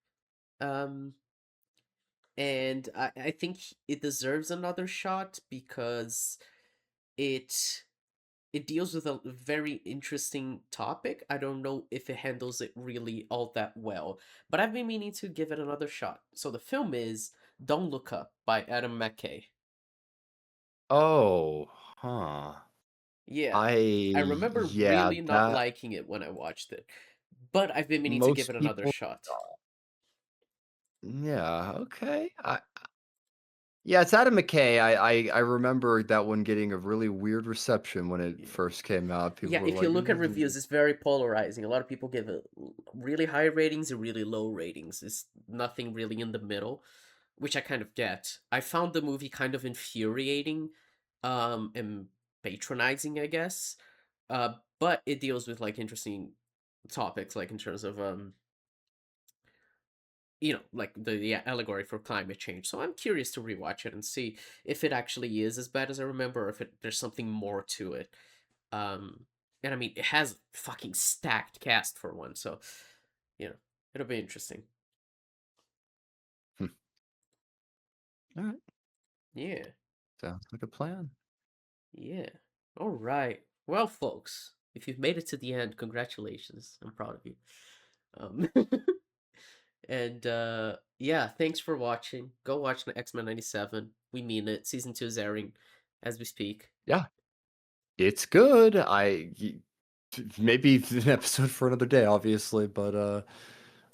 Um, and I think it deserves another shot because it it deals with a very interesting topic. I don't know if it handles it really all that well, but I've been meaning to give it another shot. So the film is Don't Look Up by Adam McKay. Oh, huh. Yeah. I I remember yeah, really not that liking it when I watched it, but I've been meaning to give most it another people shot. yeah, okay. Yeah, it's Adam McKay. I remember that one getting a really weird reception when it Yeah. first came out. People Yeah, were if you like, look at "Ugh." reviews, it's very polarizing. A lot of people give it really high ratings and really low ratings. It's nothing really in the middle, which I kind of get. I found the movie kind of infuriating, and patronizing, I guess. But it deals with like interesting topics, like in terms of like the allegory for climate change. So I'm curious to rewatch it and see if it actually is as bad as I remember, or if there's something more to it. Um, and I mean, it has fucking stacked cast for one, so you know, it'll be interesting. Hmm. All right. Yeah, Sounds like a plan. yeah. All right. Well, folks, if you've made it to the end, congratulations. I'm proud of you. Um, and yeah, thanks for watching. Go watch the X-Men 97. We mean it. Season 2 is airing as we speak. Yeah, it's good. Maybe an episode for another day, obviously, but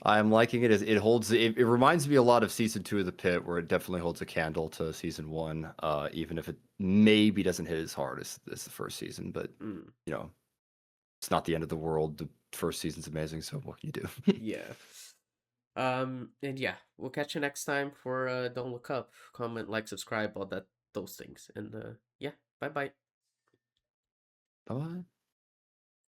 I'm liking it. It holds. It reminds me a lot of season 2 of The Pit, where it definitely holds a candle to season 1. Even if it maybe doesn't hit as hard as the first season, but Mm, you know, it's not the end of the world. The first season's amazing, so what can you do? yeah. And yeah, we'll catch you next time for Don't Look Up. Comment, like, subscribe, all those things. And yeah, bye bye. Bye.